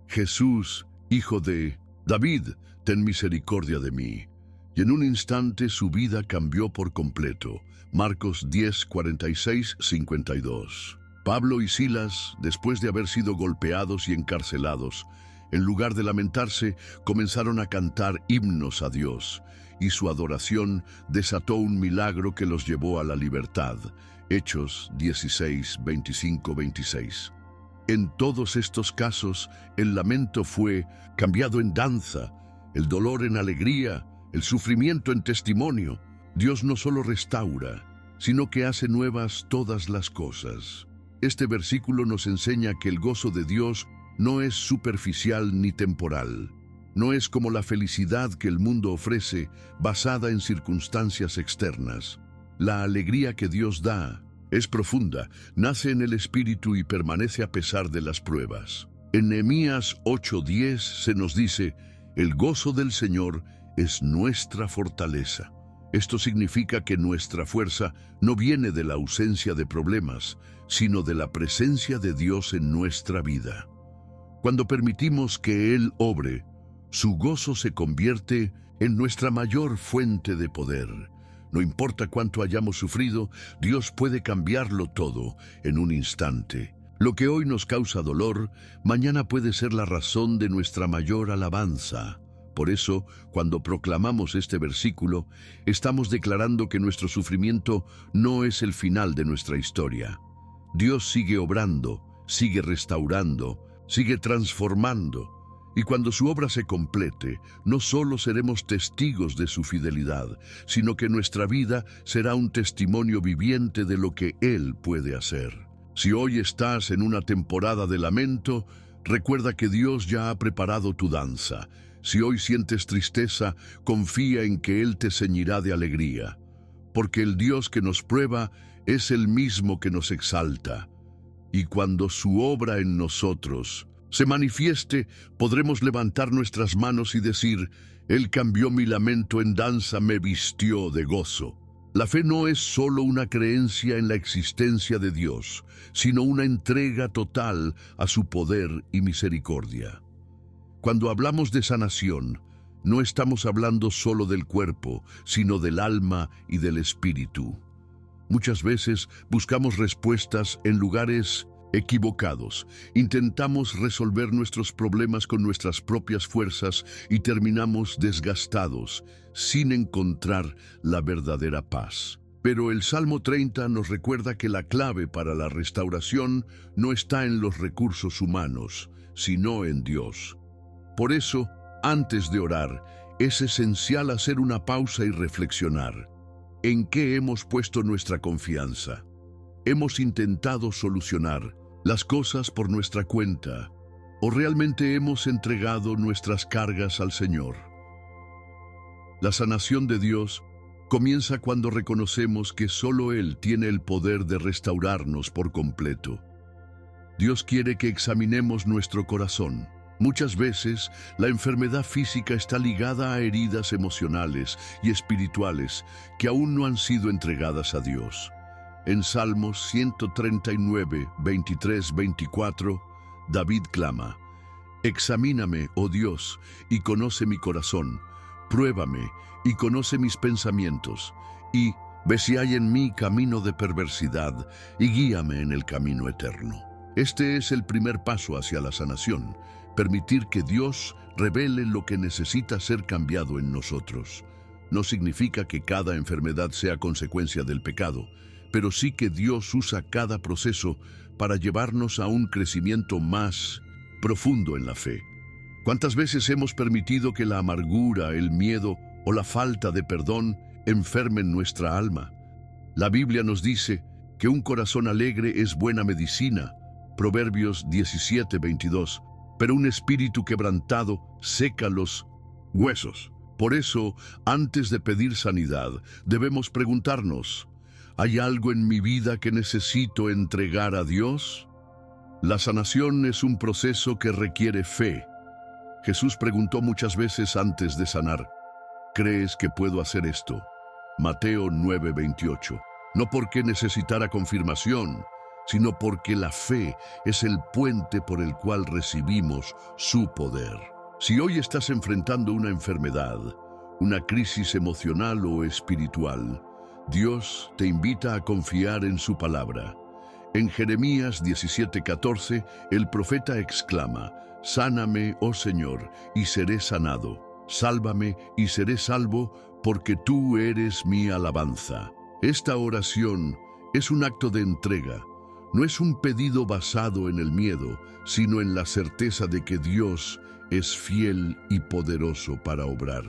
Jesús, hijo de David, ten misericordia de mí. Y en un instante su vida cambió por completo. Marcos 10, 46, 52. Pablo y Silas, después de haber sido golpeados y encarcelados, en lugar de lamentarse, comenzaron a cantar himnos a Dios, y su adoración desató un milagro que los llevó a la libertad. Hechos 16, 25, 26. En todos estos casos, el lamento fue cambiado en danza, el dolor en alegría, el sufrimiento en testimonio. Dios no solo restaura, sino que hace nuevas todas las cosas. Este versículo nos enseña que el gozo de Dios no es superficial ni temporal. No es como la felicidad que el mundo ofrece, basada en circunstancias externas. La alegría que Dios da es profunda, nace en el espíritu y permanece a pesar de las pruebas. En Nehemías 8:10 se nos dice: el gozo del Señor es nuestra fortaleza. Esto significa que nuestra fuerza no viene de la ausencia de problemas, sino de la presencia de Dios en nuestra vida. Cuando permitimos que Él obre, su gozo se convierte en nuestra mayor fuente de poder. No importa cuánto hayamos sufrido, Dios puede cambiarlo todo en un instante. Lo que hoy nos causa dolor, mañana puede ser la razón de nuestra mayor alabanza. Por eso, cuando proclamamos este versículo, estamos declarando que nuestro sufrimiento no es el final de nuestra historia. Dios sigue obrando, sigue restaurando, sigue transformando. Y cuando su obra se complete, no solo seremos testigos de su fidelidad, sino que nuestra vida será un testimonio viviente de lo que Él puede hacer. Si hoy estás en una temporada de lamento, recuerda que Dios ya ha preparado tu danza. Si hoy sientes tristeza, confía en que Él te ceñirá de alegría, porque el Dios que nos prueba es el mismo que nos exalta. Y cuando su obra en nosotros se manifieste, podremos levantar nuestras manos y decir: Él cambió mi lamento en danza, me vistió de gozo. La fe no es solo una creencia en la existencia de Dios, sino una entrega total a su poder y misericordia. Cuando hablamos de sanación, no estamos hablando solo del cuerpo, sino del alma y del espíritu. Muchas veces buscamos respuestas en lugares equivocados. Intentamos resolver nuestros problemas con nuestras propias fuerzas y terminamos desgastados, sin encontrar la verdadera paz. Pero el Salmo 30 nos recuerda que la clave para la restauración no está en los recursos humanos, sino en Dios. Por eso, antes de orar, es esencial hacer una pausa y reflexionar. ¿En qué hemos puesto nuestra confianza? ¿Hemos intentado solucionar las cosas por nuestra cuenta o realmente hemos entregado nuestras cargas al Señor? La sanación de Dios comienza cuando reconocemos que solo Él tiene el poder de restaurarnos por completo. Dios quiere que examinemos nuestro corazón. Muchas veces, la enfermedad física está ligada a heridas emocionales y espirituales que aún no han sido entregadas a Dios. En Salmos 139, 23, 24, David clama: Examíname, oh Dios, y conoce mi corazón. Pruébame y conoce mis pensamientos, y ve si hay en mí camino de perversidad, y guíame en el camino eterno. Este es el primer paso hacia la sanación. Permitir que Dios revele lo que necesita ser cambiado en nosotros. No significa que cada enfermedad sea consecuencia del pecado, pero sí que Dios usa cada proceso para llevarnos a un crecimiento más profundo en la fe. ¿Cuántas veces hemos permitido que la amargura, el miedo o la falta de perdón enfermen nuestra alma? La Biblia nos dice que un corazón alegre es buena medicina, Proverbios 17, 22. Pero un espíritu quebrantado seca los huesos. Por eso, antes de pedir sanidad, debemos preguntarnos, ¿hay algo en mi vida que necesito entregar a Dios? La sanación es un proceso que requiere fe. Jesús preguntó muchas veces antes de sanar, ¿crees que puedo hacer esto? Mateo 9:28. No porque necesitara confirmación, sino porque la fe es el puente por el cual recibimos su poder. Si hoy estás enfrentando una enfermedad, una crisis emocional o espiritual, Dios te invita a confiar en su palabra. En Jeremías 17:14, el profeta exclama, «Sáname, oh Señor, y seré sanado. Sálvame y seré salvo, porque tú eres mi alabanza». Esta oración es un acto de entrega. No es un pedido basado en el miedo, sino en la certeza de que Dios es fiel y poderoso para obrar.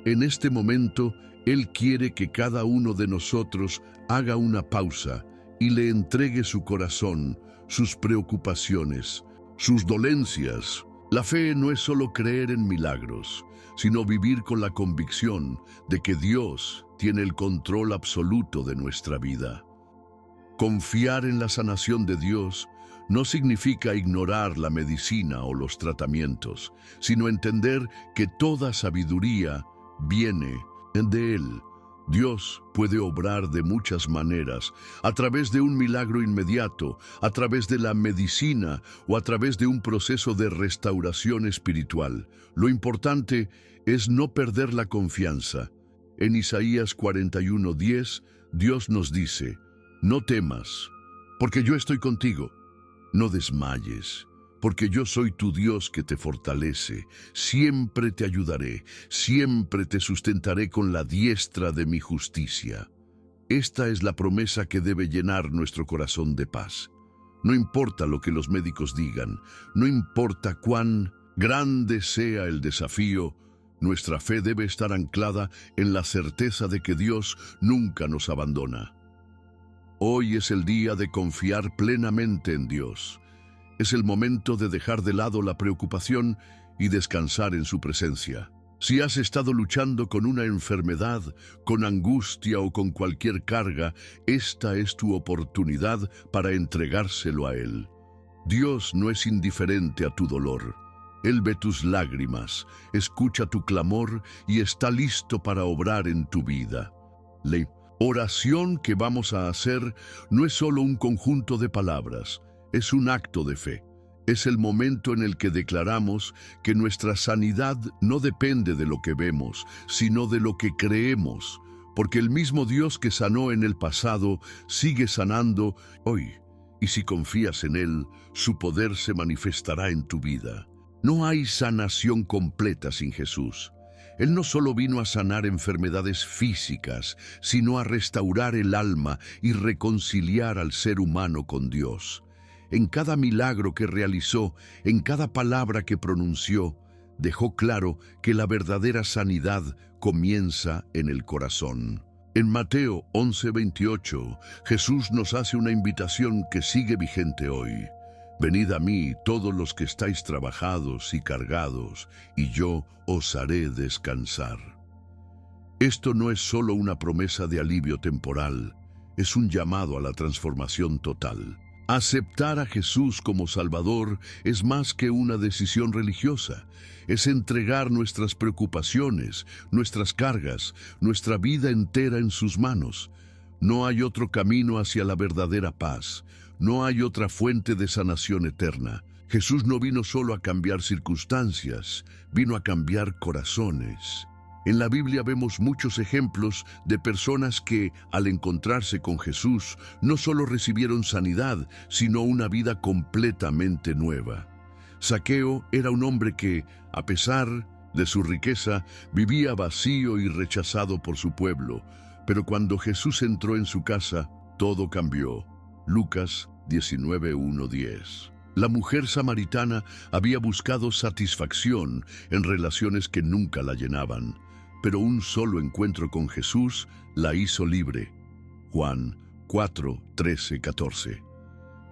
En este momento, Él quiere que cada uno de nosotros haga una pausa y le entregue su corazón, sus preocupaciones, sus dolencias. La fe no es solo creer en milagros, sino vivir con la convicción de que Dios tiene el control absoluto de nuestra vida. Confiar en la sanación de Dios no significa ignorar la medicina o los tratamientos, sino entender que toda sabiduría viene de Él. Dios puede obrar de muchas maneras, a través de un milagro inmediato, a través de la medicina o a través de un proceso de restauración espiritual. Lo importante es no perder la confianza. En Isaías 41:10, Dios nos dice, «No temas, porque yo estoy contigo. No desmayes, porque yo soy tu Dios que te fortalece. Siempre te ayudaré, siempre te sustentaré con la diestra de mi justicia». Esta es la promesa que debe llenar nuestro corazón de paz. No importa lo que los médicos digan, no importa cuán grande sea el desafío, nuestra fe debe estar anclada en la certeza de que Dios nunca nos abandona. Hoy es el día de confiar plenamente en Dios. Es el momento de dejar de lado la preocupación y descansar en su presencia. Si has estado luchando con una enfermedad, con angustia o con cualquier carga, esta es tu oportunidad para entregárselo a Él. Dios no es indiferente a tu dolor. Él ve tus lágrimas, escucha tu clamor y está listo para obrar en tu vida. La oración que vamos a hacer no es solo un conjunto de palabras, es un acto de fe. Es el momento en el que declaramos que nuestra sanidad no depende de lo que vemos, sino de lo que creemos, porque el mismo Dios que sanó en el pasado sigue sanando hoy, y si confías en Él, su poder se manifestará en tu vida. No hay sanación completa sin Jesús. Él no solo vino a sanar enfermedades físicas, sino a restaurar el alma y reconciliar al ser humano con Dios. En cada milagro que realizó, en cada palabra que pronunció, dejó claro que la verdadera sanidad comienza en el corazón. En Mateo 11:28, Jesús nos hace una invitación que sigue vigente hoy. «Venid a mí todos los que estáis trabajados y cargados, y yo os haré descansar». Esto no es solo una promesa de alivio temporal, es un llamado a la transformación total. Aceptar a Jesús como Salvador es más que una decisión religiosa, es entregar nuestras preocupaciones, nuestras cargas, nuestra vida entera en sus manos. No hay otro camino hacia la verdadera paz, no hay otra fuente de sanación eterna. Jesús no vino solo a cambiar circunstancias, vino a cambiar corazones. En la Biblia vemos muchos ejemplos de personas que, al encontrarse con Jesús, no solo recibieron sanidad, sino una vida completamente nueva. Zaqueo era un hombre que, a pesar de su riqueza, vivía vacío y rechazado por su pueblo, pero cuando Jesús entró en su casa, todo cambió. Lucas 19:1-10. La mujer samaritana había buscado satisfacción en relaciones que nunca la llenaban, pero un solo encuentro con Jesús la hizo libre. Juan 4:13-14.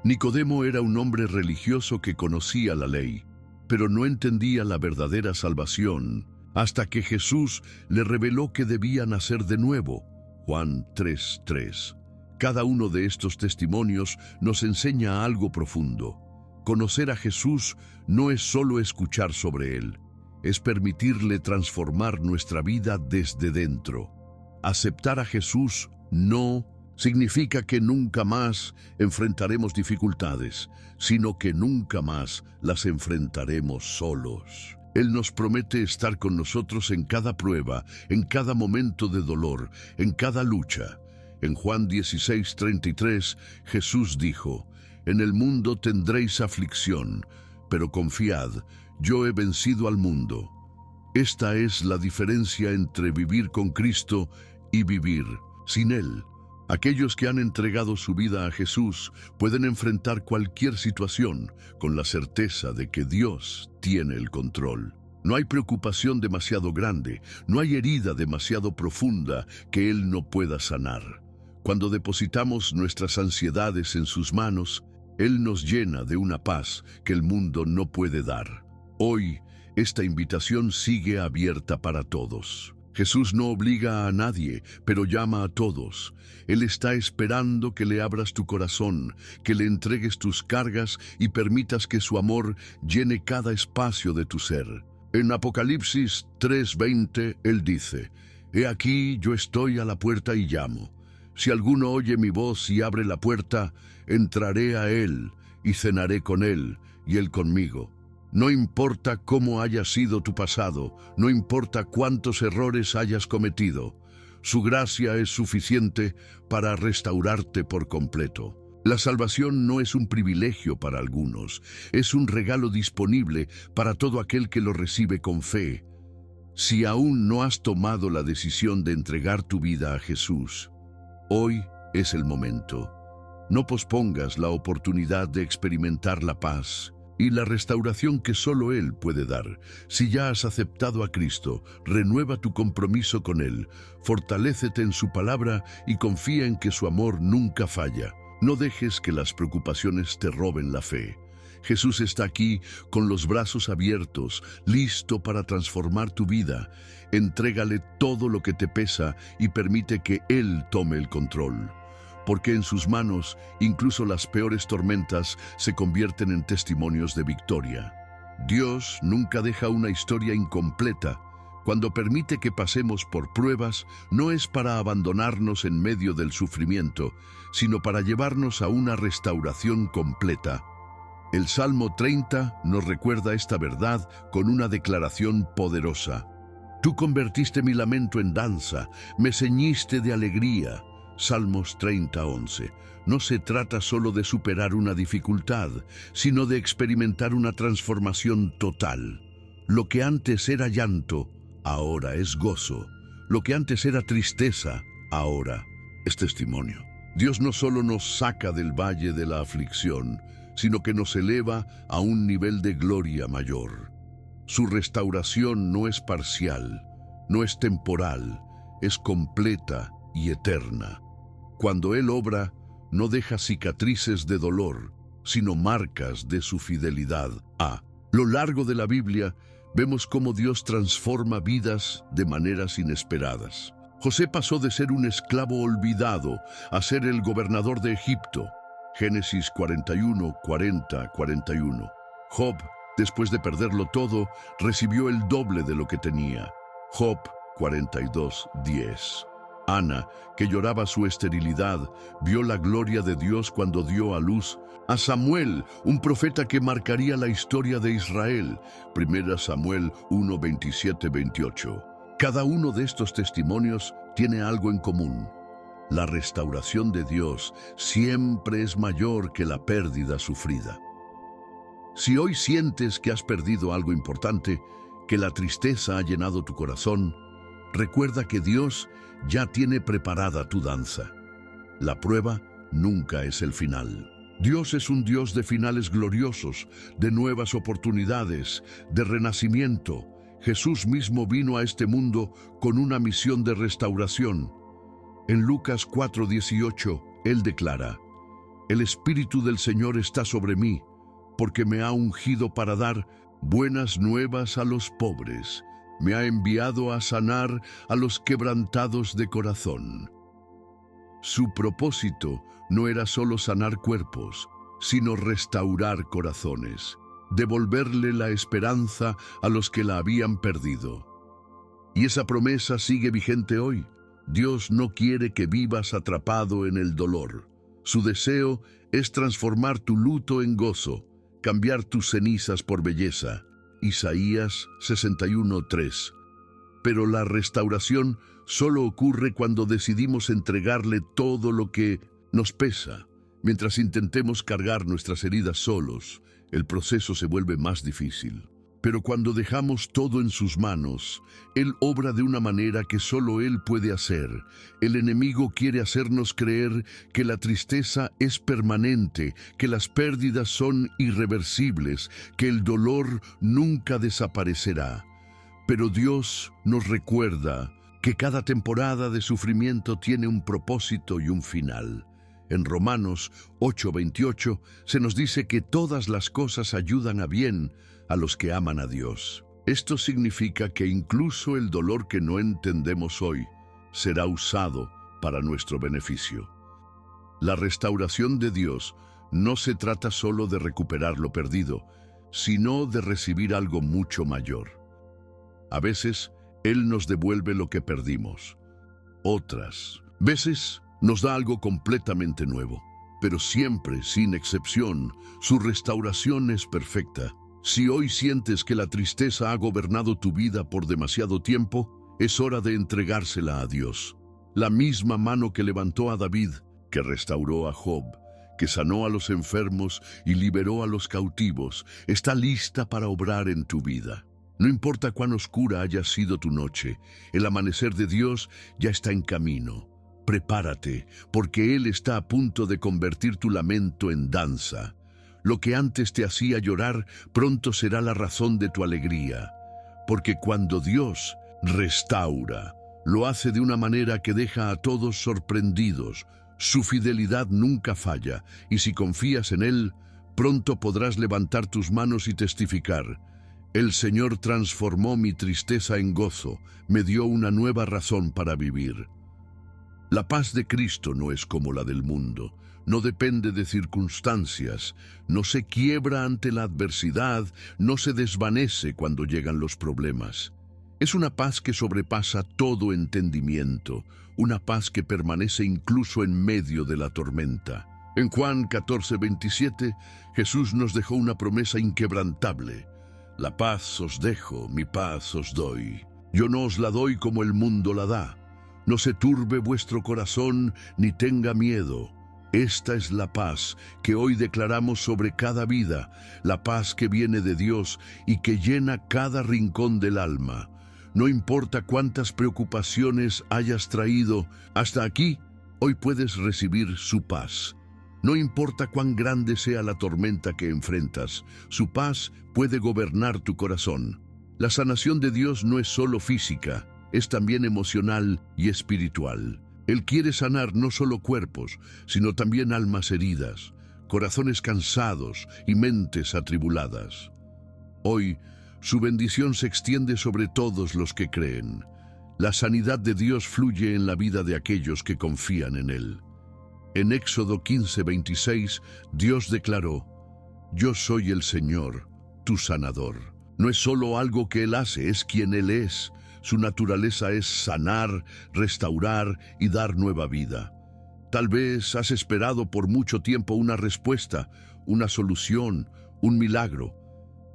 Nicodemo era un hombre religioso que conocía la ley, pero no entendía la verdadera salvación hasta que Jesús le reveló que debía nacer de nuevo. Juan 3:3. Cada uno de estos testimonios nos enseña algo profundo. Conocer a Jesús no es solo escuchar sobre Él, es permitirle transformar nuestra vida desde dentro. Aceptar a Jesús no significa que nunca más enfrentaremos dificultades, sino que nunca más las enfrentaremos solos. Él nos promete estar con nosotros en cada prueba, en cada momento de dolor, en cada lucha. En Juan 16:33, Jesús dijo: «En el mundo tendréis aflicción, pero confiad, yo he vencido al mundo». Esta es la diferencia entre vivir con Cristo y vivir sin Él. Aquellos que han entregado su vida a Jesús pueden enfrentar cualquier situación con la certeza de que Dios tiene el control. No hay preocupación demasiado grande, no hay herida demasiado profunda que Él no pueda sanar. Cuando depositamos nuestras ansiedades en sus manos, Él nos llena de una paz que el mundo no puede dar. Hoy, esta invitación sigue abierta para todos. Jesús no obliga a nadie, pero llama a todos. Él está esperando que le abras tu corazón, que le entregues tus cargas y permitas que su amor llene cada espacio de tu ser. En Apocalipsis 3:20, Él dice: «He aquí, yo estoy a la puerta y llamo. Si alguno oye mi voz y abre la puerta, entraré a él y cenaré con él y él conmigo». No importa cómo haya sido tu pasado, no importa cuántos errores hayas cometido, su gracia es suficiente para restaurarte por completo. La salvación no es un privilegio para algunos, es un regalo disponible para todo aquel que lo recibe con fe. Si aún no has tomado la decisión de entregar tu vida a Jesús, hoy es el momento. No pospongas la oportunidad de experimentar la paz y la restauración que solo Él puede dar. Si ya has aceptado a Cristo, renueva tu compromiso con Él, fortalécete en su palabra y confía en que su amor nunca falla. No dejes que las preocupaciones te roben la fe. Jesús está aquí con los brazos abiertos, listo para transformar tu vida. Entrégale todo lo que te pesa y permite que Él tome el control. Porque en sus manos, incluso las peores tormentas se convierten en testimonios de victoria. Dios nunca deja una historia incompleta. Cuando permite que pasemos por pruebas, no es para abandonarnos en medio del sufrimiento, sino para llevarnos a una restauración completa. El Salmo 30 nos recuerda esta verdad con una declaración poderosa. Tú convertiste mi lamento en danza, me ceñiste de alegría. Salmos 30:11. No se trata solo de superar una dificultad, sino de experimentar una transformación total. Lo que antes era llanto, ahora es gozo. Lo que antes era tristeza, ahora es testimonio. Dios no solo nos saca del valle de la aflicción, sino que nos eleva a un nivel de gloria mayor. Su restauración no es parcial, no es temporal, es completa y eterna. Cuando Él obra, no deja cicatrices de dolor, sino marcas de su fidelidad. A lo largo de la Biblia, vemos cómo Dios transforma vidas de maneras inesperadas. José pasó de ser un esclavo olvidado a ser el gobernador de Egipto. Génesis 41:40-41. Job, después de perderlo todo, recibió el doble de lo que tenía. Job 42:10. Ana, que lloraba su esterilidad, vio la gloria de Dios cuando dio a luz a Samuel, un profeta que marcaría la historia de Israel. 1 Samuel 1:27-28. Cada uno de estos testimonios tiene algo en común. La restauración de Dios siempre es mayor que la pérdida sufrida. Si hoy sientes que has perdido algo importante, que la tristeza ha llenado tu corazón, recuerda que Dios ya tiene preparada tu danza. La prueba nunca es el final. Dios es un Dios de finales gloriosos, de nuevas oportunidades, de renacimiento. Jesús mismo vino a este mundo con una misión de restauración. En Lucas 4:18, Él declara: «El Espíritu del Señor está sobre mí, porque me ha ungido para dar buenas nuevas a los pobres. me ha enviado a sanar a los quebrantados de corazón. Su propósito no era solo sanar cuerpos, sino restaurar corazones, devolverle la esperanza a los que la habían perdido. Y esa promesa sigue vigente hoy. Dios no quiere que vivas atrapado en el dolor. Su deseo es transformar tu luto en gozo, cambiar tus cenizas por belleza. Isaías 61:3. Pero la restauración solo ocurre cuando decidimos entregarle todo lo que nos pesa. Mientras intentemos cargar nuestras heridas solos, el proceso se vuelve más difícil. Pero cuando dejamos todo en sus manos, Él obra de una manera que solo Él puede hacer. El enemigo quiere hacernos creer que la tristeza es permanente, que las pérdidas son irreversibles, que el dolor nunca desaparecerá. Pero Dios nos recuerda que cada temporada de sufrimiento tiene un propósito y un final. En Romanos 8:28 se nos dice que todas las cosas ayudan a bien a los que aman a Dios. Esto significa que incluso el dolor que no entendemos hoy será usado para nuestro beneficio. La restauración de Dios no se trata solo de recuperar lo perdido, sino de recibir algo mucho mayor. A veces, Él nos devuelve lo que perdimos. Otras veces, nos da algo completamente nuevo. Pero siempre, sin excepción, su restauración es perfecta. Si hoy sientes que la tristeza ha gobernado tu vida por demasiado tiempo, es hora de entregársela a Dios. La misma mano que levantó a David, que restauró a Job, que sanó a los enfermos y liberó a los cautivos, está lista para obrar en tu vida. No importa cuán oscura haya sido tu noche, el amanecer de Dios ya está en camino. Prepárate, porque Él está a punto de convertir tu lamento en danza. Lo que antes te hacía llorar, pronto será la razón de tu alegría. Porque cuando Dios restaura, lo hace de una manera que deja a todos sorprendidos. Su fidelidad nunca falla, y si confías en Él, pronto podrás levantar tus manos y testificar: el Señor transformó mi tristeza en gozo, me dio una nueva razón para vivir. La paz de Cristo no es como la del mundo, no depende de circunstancias, no se quiebra ante la adversidad, no se desvanece cuando llegan los problemas. Es una paz que sobrepasa todo entendimiento, una paz que permanece incluso en medio de la tormenta. En Juan 14:27, Jesús nos dejó una promesa inquebrantable: la paz os dejo, mi paz os doy. Yo no os la doy como el mundo la da. No se turbe vuestro corazón ni tenga miedo. Esta es la paz que hoy declaramos sobre cada vida, la paz que viene de Dios y que llena cada rincón del alma. No importa cuántas preocupaciones hayas traído hasta aquí, hoy puedes recibir su paz. No importa cuán grande sea la tormenta que enfrentas, su paz puede gobernar tu corazón. La sanación de Dios no es solo física, es también emocional y espiritual. Él quiere sanar no solo cuerpos, sino también almas heridas, corazones cansados y mentes atribuladas. Hoy, su bendición se extiende sobre todos los que creen. La sanidad de Dios fluye en la vida de aquellos que confían en Él. En Éxodo 15:26, Dios declaró: yo soy el Señor, tu sanador. No es solo algo que Él hace, es quien Él es. Su naturaleza es sanar, restaurar y dar nueva vida. Tal vez has esperado por mucho tiempo una respuesta, una solución, un milagro.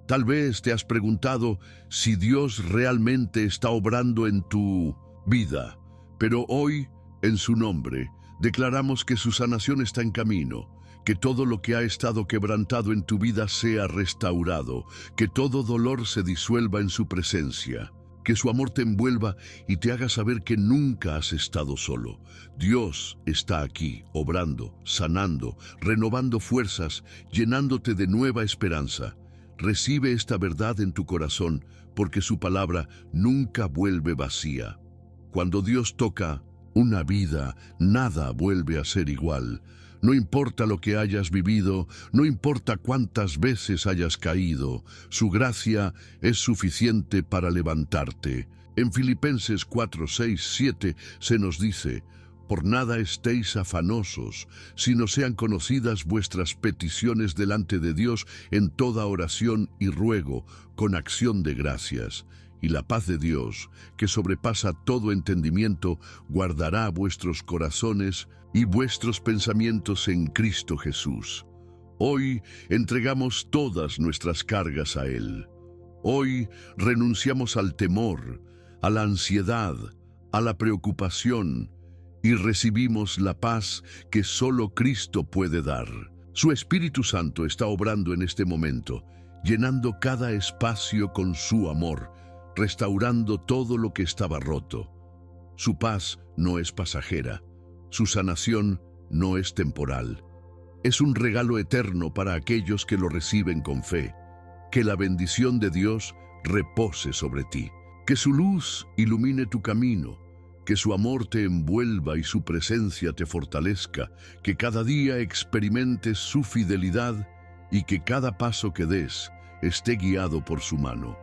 Tal vez te has preguntado si Dios realmente está obrando en tu vida. Pero hoy, en su nombre, declaramos que su sanación está en camino, que todo lo que ha estado quebrantado en tu vida sea restaurado, que todo dolor se disuelva en su presencia. Que su amor te envuelva y te haga saber que nunca has estado solo. Dios está aquí, obrando, sanando, renovando fuerzas, llenándote de nueva esperanza. Recibe esta verdad en tu corazón, porque su palabra nunca vuelve vacía. Cuando Dios toca, una vida, nada vuelve a ser igual. No importa lo que hayas vivido, no importa cuántas veces hayas caído, su gracia es suficiente para levantarte. En Filipenses 4, 6, 7 se nos dice: por nada estéis afanosos, sino sean conocidas vuestras peticiones delante de Dios en toda oración y ruego, con acción de gracias. Y la paz de Dios, que sobrepasa todo entendimiento, guardará vuestros corazones y vuestros pensamientos en Cristo Jesús. Hoy entregamos todas nuestras cargas a Él. Hoy renunciamos al temor, a la ansiedad, a la preocupación, y recibimos la paz que solo Cristo puede dar. Su Espíritu Santo está obrando en este momento, llenando cada espacio con su amor, restaurando todo lo que estaba roto. Su paz no es pasajera, su sanación no es temporal. Es un regalo eterno para aquellos que lo reciben con fe. Que la bendición de Dios repose sobre ti. Que su luz ilumine tu camino. Que su amor te envuelva y su presencia te fortalezca. Que cada día experimentes su fidelidad y que cada paso que des esté guiado por su mano.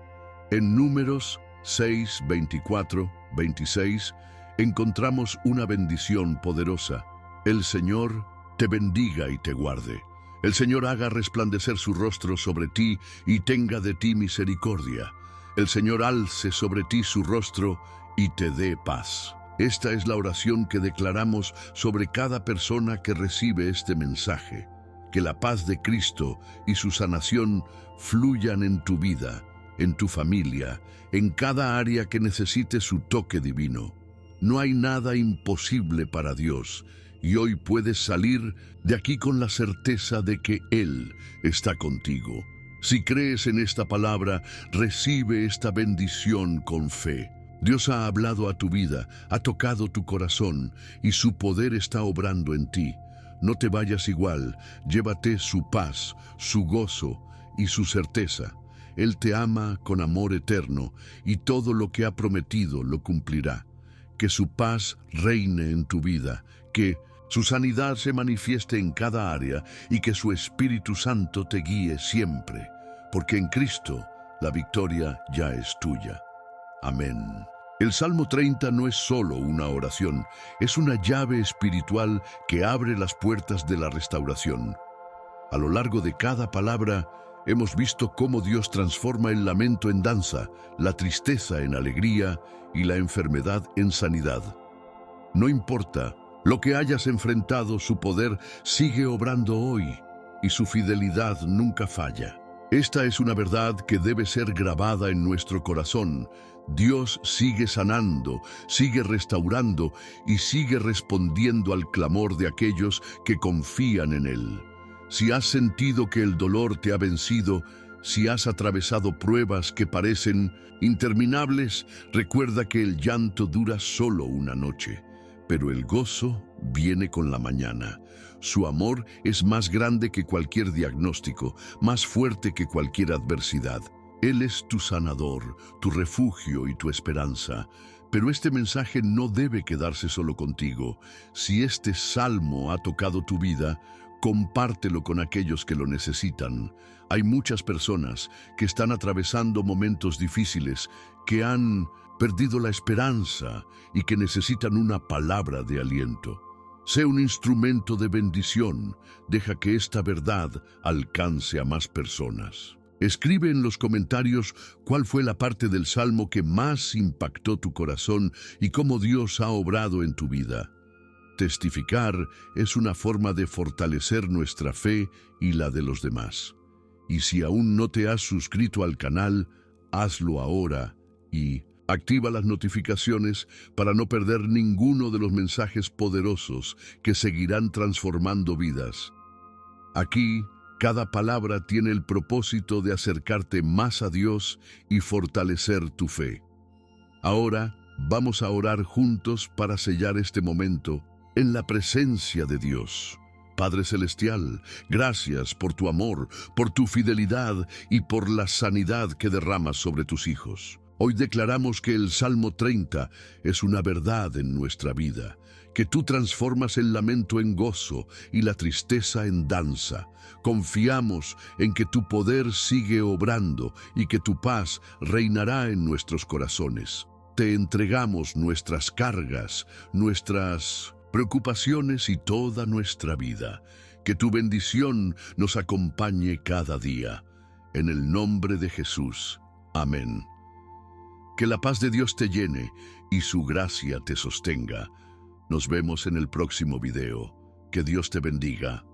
En Números 6, 24, 26 encontramos una bendición poderosa. El Señor te bendiga y te guarde. El Señor haga resplandecer su rostro sobre ti y tenga de ti misericordia. El Señor alce sobre ti su rostro y te dé paz. Esta es la oración que declaramos sobre cada persona que recibe este mensaje. Que la paz de Cristo y su sanación fluyan en tu vida, en tu familia, en cada área que necesite su toque divino. No hay nada imposible para Dios, y hoy puedes salir de aquí con la certeza de que Él está contigo. Si crees en esta palabra, recibe esta bendición con fe. Dios ha hablado a tu vida, ha tocado tu corazón, y su poder está obrando en ti. No te vayas igual, llévate su paz, su gozo y su certeza. Él te ama con amor eterno, y todo lo que ha prometido lo cumplirá. Que su paz reine en tu vida, que su sanidad se manifieste en cada área y que su Espíritu Santo te guíe siempre, porque en Cristo la victoria ya es tuya. Amén. El Salmo 30 no es solo una oración, es una llave espiritual que abre las puertas de la restauración. A lo largo de cada palabra, hemos visto cómo Dios transforma el lamento en danza, la tristeza en alegría y la enfermedad en sanidad. No importa lo que hayas enfrentado, su poder sigue obrando hoy y su fidelidad nunca falla. Esta es una verdad que debe ser grabada en nuestro corazón. Dios sigue sanando, sigue restaurando y sigue respondiendo al clamor de aquellos que confían en Él. Si has sentido que el dolor te ha vencido, si has atravesado pruebas que parecen interminables, recuerda que el llanto dura solo una noche, pero el gozo viene con la mañana. Su amor es más grande que cualquier diagnóstico, más fuerte que cualquier adversidad. Él es tu sanador, tu refugio y tu esperanza. Pero este mensaje no debe quedarse solo contigo. Si este salmo ha tocado tu vida, compártelo con aquellos que lo necesitan. Hay muchas personas que están atravesando momentos difíciles, que han perdido la esperanza y que necesitan una palabra de aliento. Sé un instrumento de bendición. Deja que esta verdad alcance a más personas. Escribe en los comentarios cuál fue la parte del Salmo que más impactó tu corazón y cómo Dios ha obrado en tu vida. Testificar es una forma de fortalecer nuestra fe y la de los demás. Y si aún no te has suscrito al canal, hazlo ahora y activa las notificaciones para no perder ninguno de los mensajes poderosos que seguirán transformando vidas. Aquí, cada palabra tiene el propósito de acercarte más a Dios y fortalecer tu fe. Ahora, vamos a orar juntos para sellar este momento en la presencia de Dios. Padre Celestial, gracias por tu amor, por tu fidelidad y por la sanidad que derramas sobre tus hijos. Hoy declaramos que el Salmo 30 es una verdad en nuestra vida, que tú transformas el lamento en gozo y la tristeza en danza. Confiamos en que tu poder sigue obrando y que tu paz reinará en nuestros corazones. Te entregamos nuestras cargas, nuestras preocupaciones y toda nuestra vida. Que tu bendición nos acompañe cada día. En el nombre de Jesús. Amén. Que la paz de Dios te llene y su gracia te sostenga. Nos vemos en el próximo video. Que Dios te bendiga.